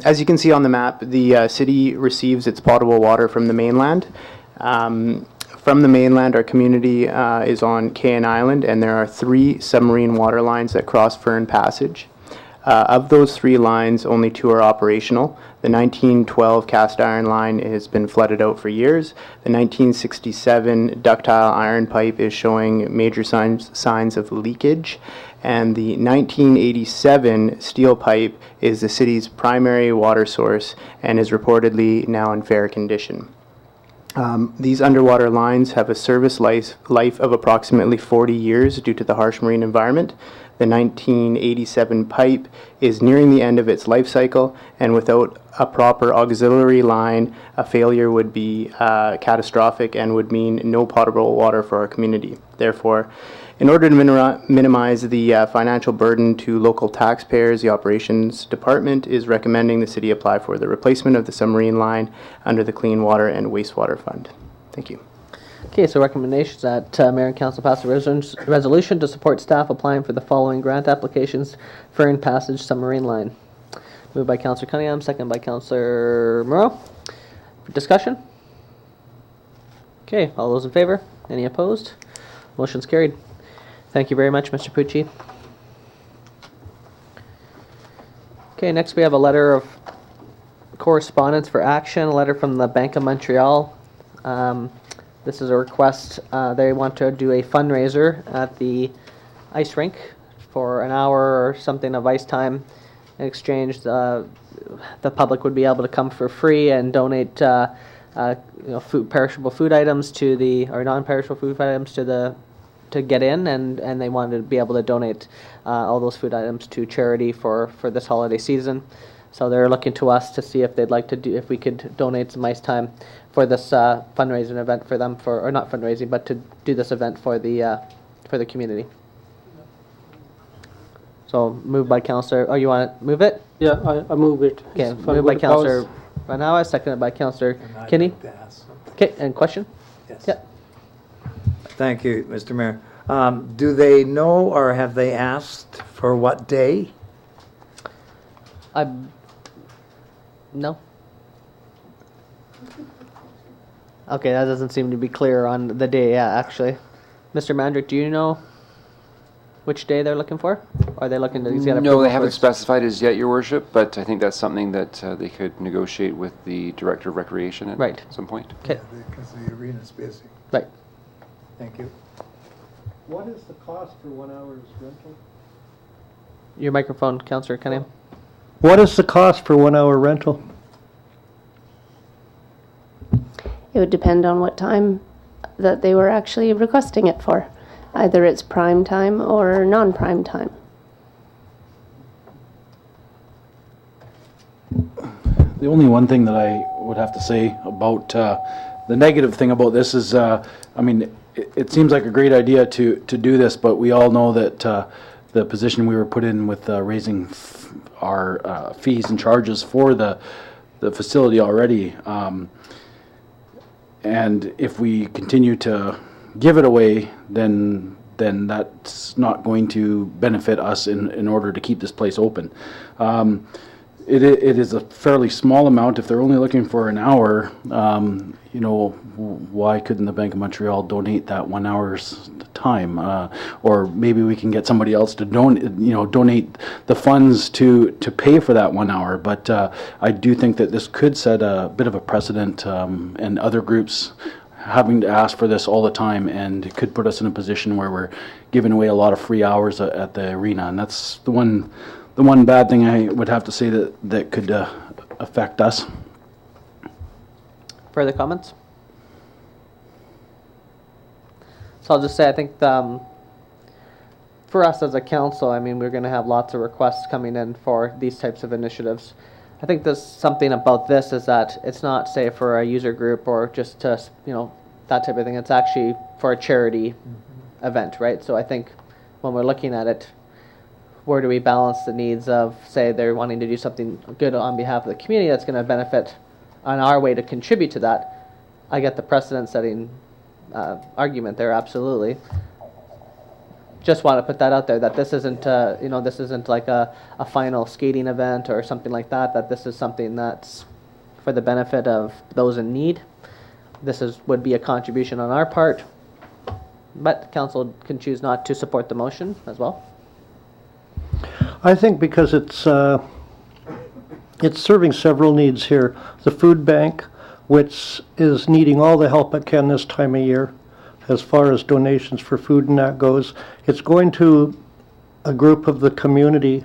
as you can see on the map, the city receives its potable water from the mainland. From the mainland, our community is on Cairn Island, and there are 3 submarine water lines that cross Fern Passage. Of those 3 lines, only 2 are operational. The 1912 cast iron line has been flooded out for years. The 1967 ductile iron pipe is showing major signs of leakage. And the 1987 steel pipe is the city's primary water source and is reportedly now in fair condition. These underwater lines have a service life of approximately 40 years due to the harsh marine environment. The 1987 pipe is nearing the end of its life cycle, and without a proper auxiliary line, a failure would be catastrophic and would mean no potable water for our community. Therefore, in order to minimize the financial burden to local taxpayers, the Operations Department is recommending the city apply for the replacement of the submarine line under the Clean Water and Wastewater Fund. Thank you. Okay, so recommendations that Mayor and Council pass a resolution to support staff applying for the following grant applications: Fern Passage Submarine Line. Moved by Councillor Cunningham, second by Councillor Moreau. For discussion? Okay, all those in favor? Any opposed? Motion's carried. Thank you very much, Mr. Pucci. Okay, next we have a letter of correspondence for action, a letter from the Bank of Montreal. This is a request. They want to do a fundraiser at the ice rink for an hour or something of ice time. In exchange, the public would be able to come for free and donate perishable food items to the, or non-perishable food items to get in, and they wanted to be able to donate all those food items to charity for this holiday season. So they're looking to us to see if they'd like to do, if we could donate some ice time for this fundraising event for them, or not fundraising, but to do this event for the community. So moved by Councillor. Oh, you want to move it? Yeah, I move it. Okay, moved by Councillor Ranawa, seconded by Councillor Kinney. Okay, and question? Yes. Yeah. Thank you, Mr. Mayor. Do they know, or have they asked for what day? No. Okay, that doesn't seem to be clear on the day, yeah, actually. Mr. Mandrick, do you know which day they're looking for? Or are they looking to get No, they haven't first? specified as yet, Your Worship, but I think that's something that they could negotiate with the Director of Recreation at some point. Okay. Because the arena's busy. Right. Thank you. What is the cost for 1 hour's rental? Your microphone, Councillor Cunningham. What is the cost for 1 hour rental? It would depend on what time that they were actually requesting it for. Either it's prime time or non-prime time. The only one thing that I would have to say about the negative thing about this is, I mean, it seems like a great idea to do this, but we all know that the position we were put in with raising our fees and charges for the facility already, and if we continue to give it away, then that's not going to benefit us in order to keep this place open. It is a fairly small amount. If they're only looking for an hour, you know, why couldn't the Bank of Montreal donate that 1 hour's time? Or maybe we can get somebody else to donate the funds to pay for that 1 hour. But I do think that this could set a bit of a precedent, and other groups having to ask for this all the time, and it could put us in a position where we're giving away a lot of free hours at the arena. And that's the one bad thing I would have to say that could affect us. Further comments? So I'll just say, I think for us as a council, I mean, we're going to have lots of requests coming in for these types of initiatives. I think there's something about this is that it's not, say, for a user group or just to, you know, that type of thing. It's actually for a charity event, right? So I think when we're looking at it, where do we balance the needs of, say, they're wanting to do something good on behalf of the community that's going to benefit on our way to contribute to that? I get the precedent-setting argument there, absolutely. Just want to put that out there, that this isn't, you know, this isn't like a final skating event or something like that, that this is something that's for the benefit of those in need. This would be a contribution on our part, but council can choose not to support the motion as well. I think because it's serving several needs here. The food bank, which is needing all the help it can this time of year, as far as donations for food and that goes. It's going to a group of the community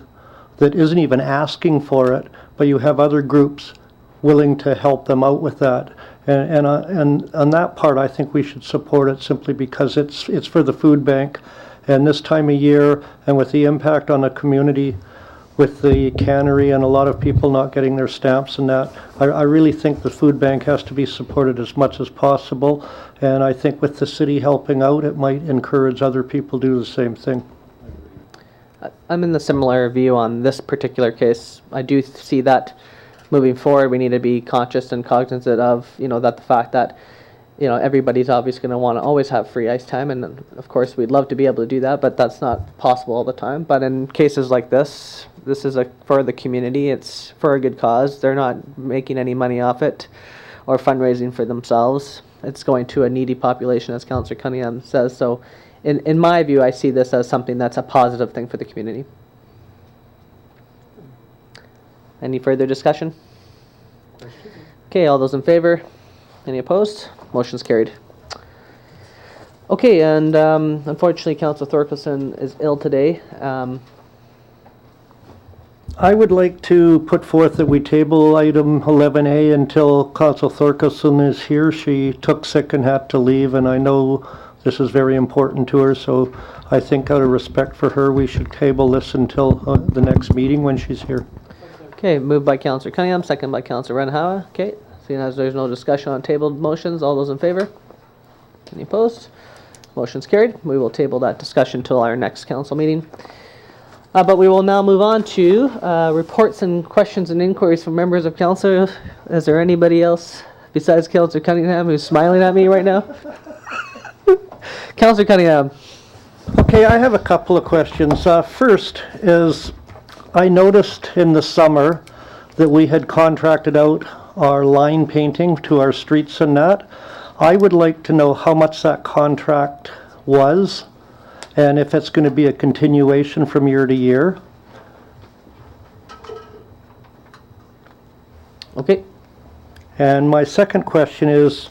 that isn't even asking for it, but you have other groups willing to help them out with that. And on that part, I think we should support it simply because it's for the food bank. And this time of year, and with the impact on the community, with the cannery and a lot of people not getting their stamps and that, I really think the food bank has to be supported as much as possible. And I think with the city helping out, it might encourage other people to do the same thing. I'm in the similar view on this particular case. I do see that moving forward, we need to be conscious and cognizant of, you know, that the fact that, you know, everybody's obviously going to want to always have free ice time, and of course we'd love to be able to do that, but that's not possible all the time. But in cases like this is for the community. It's for a good cause. They're not making any money off it or fundraising for themselves. It's going to a needy population, as Councillor Cunningham says. So in my view, I see this as something that's a positive thing for the community. Any further discussion? Okay, all those in favor? Any opposed? Motion's carried. Okay, and unfortunately, Councillor Thorkelson is ill today. I would like to put forth that we table item 11A until Councillor Thorkelson is here. She took sick and had to leave, and I know this is very important to her, so I think out of respect for her, we should table this until the next meeting when she's here. Okay, moved by Councillor Cunningham, second by Councillor Renhauer. Okay, seeing as there's no discussion on tabled motions, all those in favor? Any opposed? Motion's carried. We will table that discussion till our next council meeting. But we will now move on to reports and questions and inquiries from members of council. Is there anybody else besides Councillor Cunningham who's smiling at me right now? Councillor Cunningham. Okay, I have a couple of questions. First is, I noticed in the summer that we had contracted out our line painting to our streets and that. I would like to know how much that contract was, and if it's going to be a continuation from year to year. Okay. And my second question is,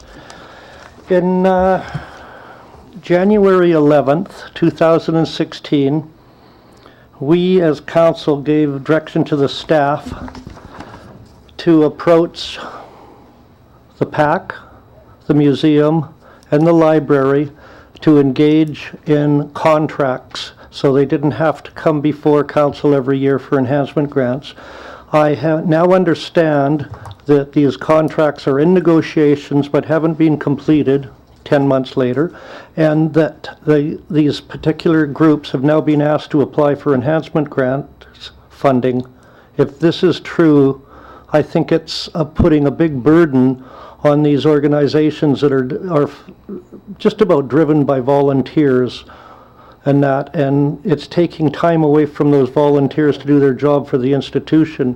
in January 11th, 2016, we as council gave direction to the staff to approach the PAC, the museum, and the library to engage in contracts so they didn't have to come before council every year for enhancement grants. I now understand that these contracts are in negotiations but haven't been completed 10 months later, and that these particular groups have now been asked to apply for enhancement grant funding. If this is true, I think it's putting a big burden on these organizations that are just about driven by volunteers and it's taking time away from those volunteers to do their job for the institution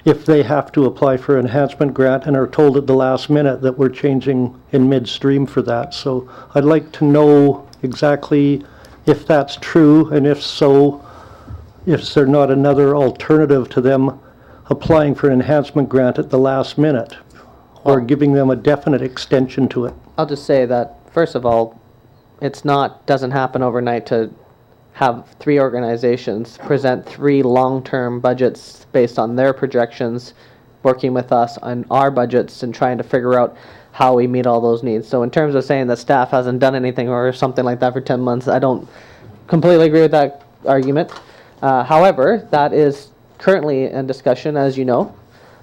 if they have to apply for an enhancement grant and are told at the last minute that we're changing in midstream for that. So I'd like to know exactly if that's true, and if so, is there not another alternative to them applying for an enhancement grant at the last minute, or giving them a definite extension to it? I'll just say that, first of all, doesn't happen overnight to have 3 organizations present 3 long-term budgets based on their projections, working with us on our budgets and trying to figure out how we meet all those needs. So in terms of saying that staff hasn't done anything or something like that for 10 months, I don't completely agree with that argument. However, that is currently in discussion, as you know.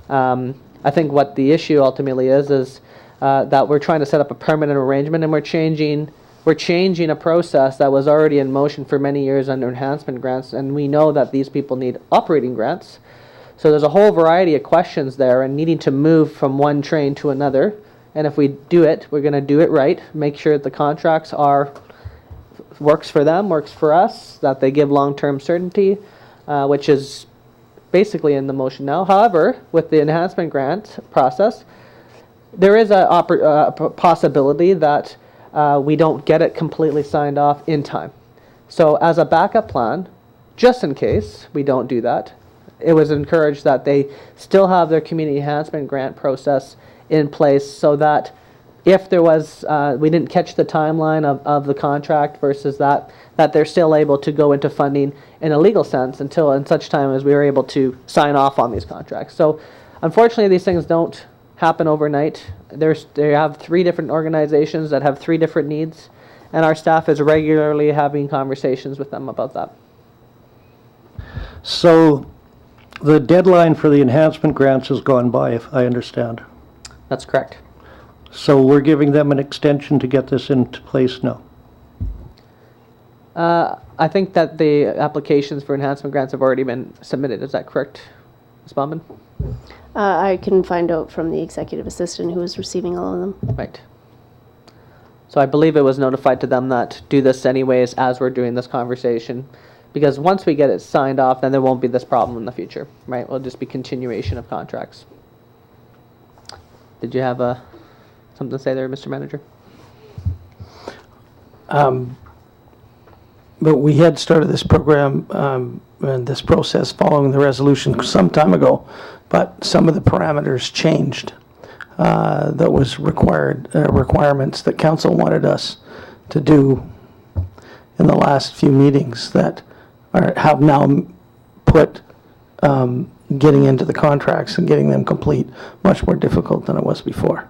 I think what the issue ultimately is that we're trying to set up a permanent arrangement, and we're changing a process that was already in motion for many years under enhancement grants, and we know that these people need operating grants. So there's a whole variety of questions there, and needing to move from one train to another. And if we do it, we're going to do it right, make sure that the contracts works for them, works for us, that they give long-term certainty, which is basically in the motion now. However, with the enhancement grant process, there is a possibility that we don't get it completely signed off in time. So as a backup plan, just in case we don't do that, it was encouraged that they still have their community enhancement grant process in place, so that if there was, we didn't catch the timeline of the contract versus that they're still able to go into funding in a legal sense until and such time as we were able to sign off on these contracts. So unfortunately, these things don't happen overnight. They have 3 different organizations that have 3 different needs, and our staff is regularly having conversations with them about that. So the deadline for the enhancement grants has gone by, if I understand. That's correct. So we're giving them an extension to get this into place now. I think that the applications for enhancement grants have already been submitted. Is that correct, Ms. Baumann? I can find out from the executive assistant who is receiving all of them. Right. So I believe it was notified to them that do this anyways as we're doing this conversation, because once we get it signed off, then there won't be this problem in the future, right? It'll just be continuation of contracts. Did you have something to say there, Mr. Manager? But we had started this program and this process following the resolution some time ago, but some of the parameters changed. That was requirements that council wanted us to do in the last few meetings that have now put getting into the contracts and getting them complete much more difficult than it was before.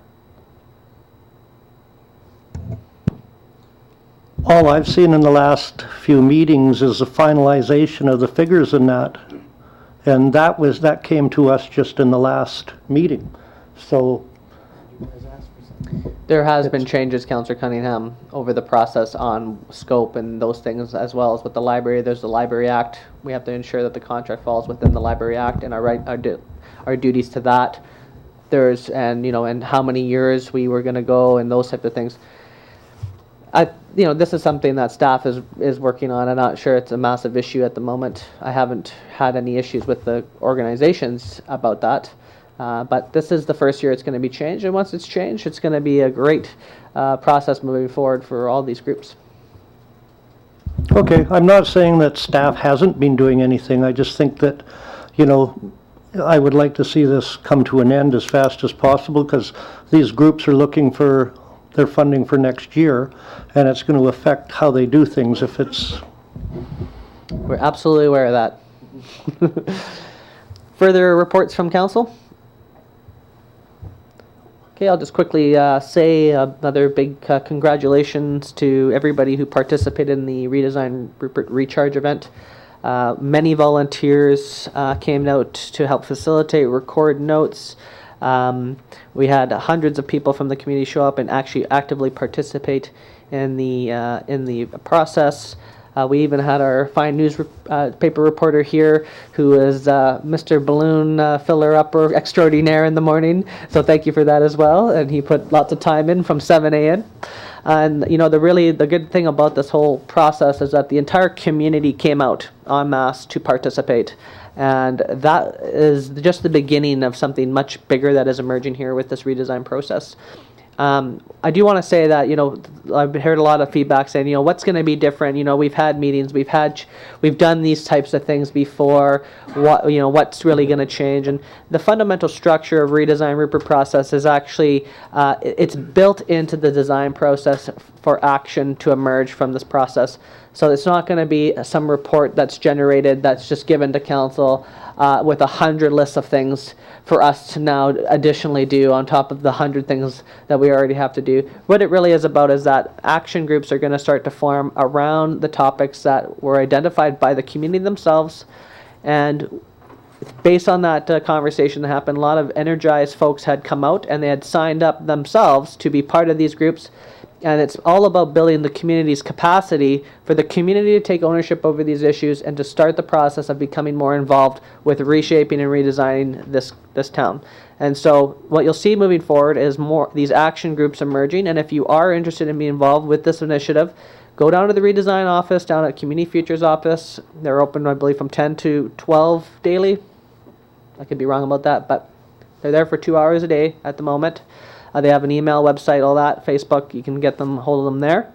All I've seen in the last few meetings is the finalization of the figures in that. And that came to us just in the last meeting. So there has been changes, Councillor Cunningham, over the process on scope and those things, as well as with the library. There's the Library Act. We have to ensure that the contract falls within the Library Act and our duties to that. And how many years we were going to go and those types of things. This is something that staff is working on. I'm not sure it's a massive issue at the moment. I haven't had any issues with the organizations about that. But this is the first year it's going to be changed, and once it's changed, it's going to be a great process moving forward for all these groups. Okay, I'm not saying that staff hasn't been doing anything. I just think that, I would like to see this come to an end as fast as possible, because these groups are looking for their funding for next year, and it's going to affect how they do things if it's... We're absolutely aware of that. Further reports from council? Okay, I'll just quickly say another big congratulations to everybody who participated in the Redesign Rupert Recharge event. Many volunteers came out to help facilitate, record notes, We had hundreds of people from the community show up and actually actively participate in the process. We even had our fine newspaper reporter here, who is Mr. Balloon filler-upper extraordinaire in the morning. So thank you for that as well. And he put lots of time in from 7 a.m. And the good thing about this whole process is that the entire community came out en masse to participate. And that is just the beginning of something much bigger that is emerging here with this redesign process. I do want to say that, I've heard a lot of feedback saying, what's going to be different? We've had meetings, we've done these types of things before. What's really going to change? And the fundamental structure of redesign Rupert process is actually, it's built into the design process for action to emerge from this process. So it's not going to be some report that's generated that's just given to council with 100 lists of things for us to now additionally do on top of the 100 things that we already have to do. What it really is about is that action groups are going to start to form around the topics that were identified by the community themselves. And based on that conversation that happened, a lot of energized folks had come out and they had signed up themselves to be part of these groups. And it's all about building the community's capacity for the community to take ownership over these issues and to start the process of becoming more involved with reshaping and redesigning this town. And so what you'll see moving forward is more these action groups emerging. And if you are interested in being involved with this initiative, go down to the redesign office down at Community Futures office. They're open, I believe, from 10 to 12 daily. I could be wrong about that, but they're there for 2 hours a day at the moment. They have an email, website, all that, Facebook. You can get them, hold of them there.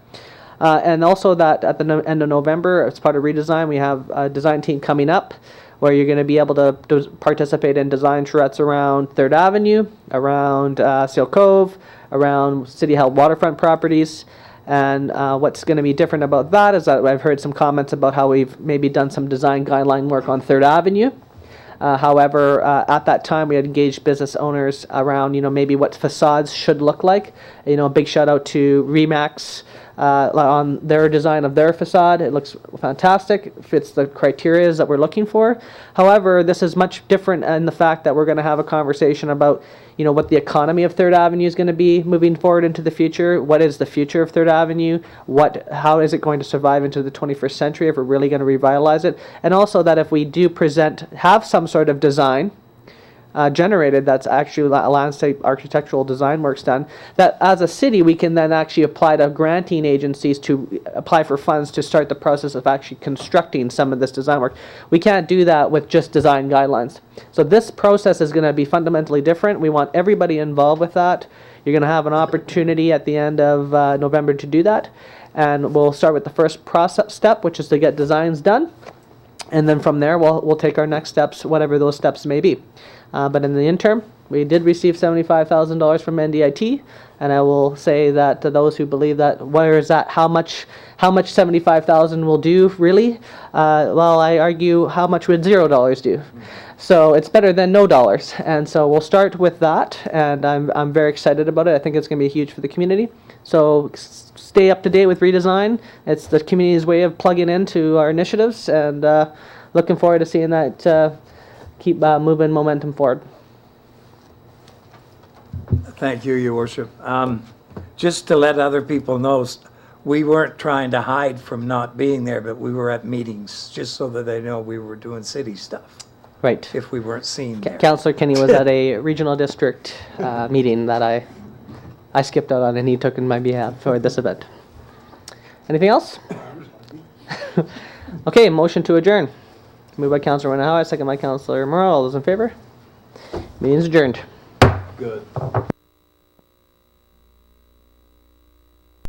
And also that at the end of November, as part of redesign, we have a design team coming up where you're going to be able to participate in design charrettes around 3rd Avenue, around Seal Cove, around city-held waterfront properties. And what's going to be different about that is that I've heard some comments about how we've maybe done some design guideline work on 3rd Avenue. However, at that time, we had engaged business owners around, maybe what facades should look like. A big shout out to Remax on their design of their facade. It looks fantastic, fits the criteria that we're looking for. However, this is much different in the fact that we're going to have a conversation about, what the economy of 3rd Avenue is going to be moving forward into the future. What is the future of 3rd Avenue? How is it going to survive into the 21st century if we're really going to revitalize it? And also that if we do have some sort of design generated that's actually landscape architectural design works done, that as a city we can then actually apply to granting agencies to apply for funds to start the process of actually constructing some of this design work. We can't do that with just design guidelines. So this process is going to be fundamentally different. We want everybody involved with that. You're going to have an opportunity at the end of November to do that. And we'll start with the first process step, which is to get designs done. And then from there, we'll take our next steps, whatever those steps may be. But in the interim, we did receive $75,000 from NDIT, and I will say that to those who believe that, where is that? How much $75,000 will do, really? Well, I argue, how much would $0 do? So it's better than no dollars, and so we'll start with that, and I'm very excited about it. I think it's going to be huge for the community. So stay up to date with redesign. It's the community's way of plugging into our initiatives, and looking forward to seeing that keep moving momentum forward. Thank you, Your Worship. Just to let other people know, we weren't trying to hide from not being there, but we were at meetings, just so that they know we were doing city stuff. Right. If we weren't seen there. Councillor Kinney was at a regional district meeting that I skipped out on, and he took in my behalf for this event. Anything else? Okay, motion to adjourn. Moved by Councillor Winahau, second by Councillor Morrow. All those in favor? Meeting's adjourned. Good.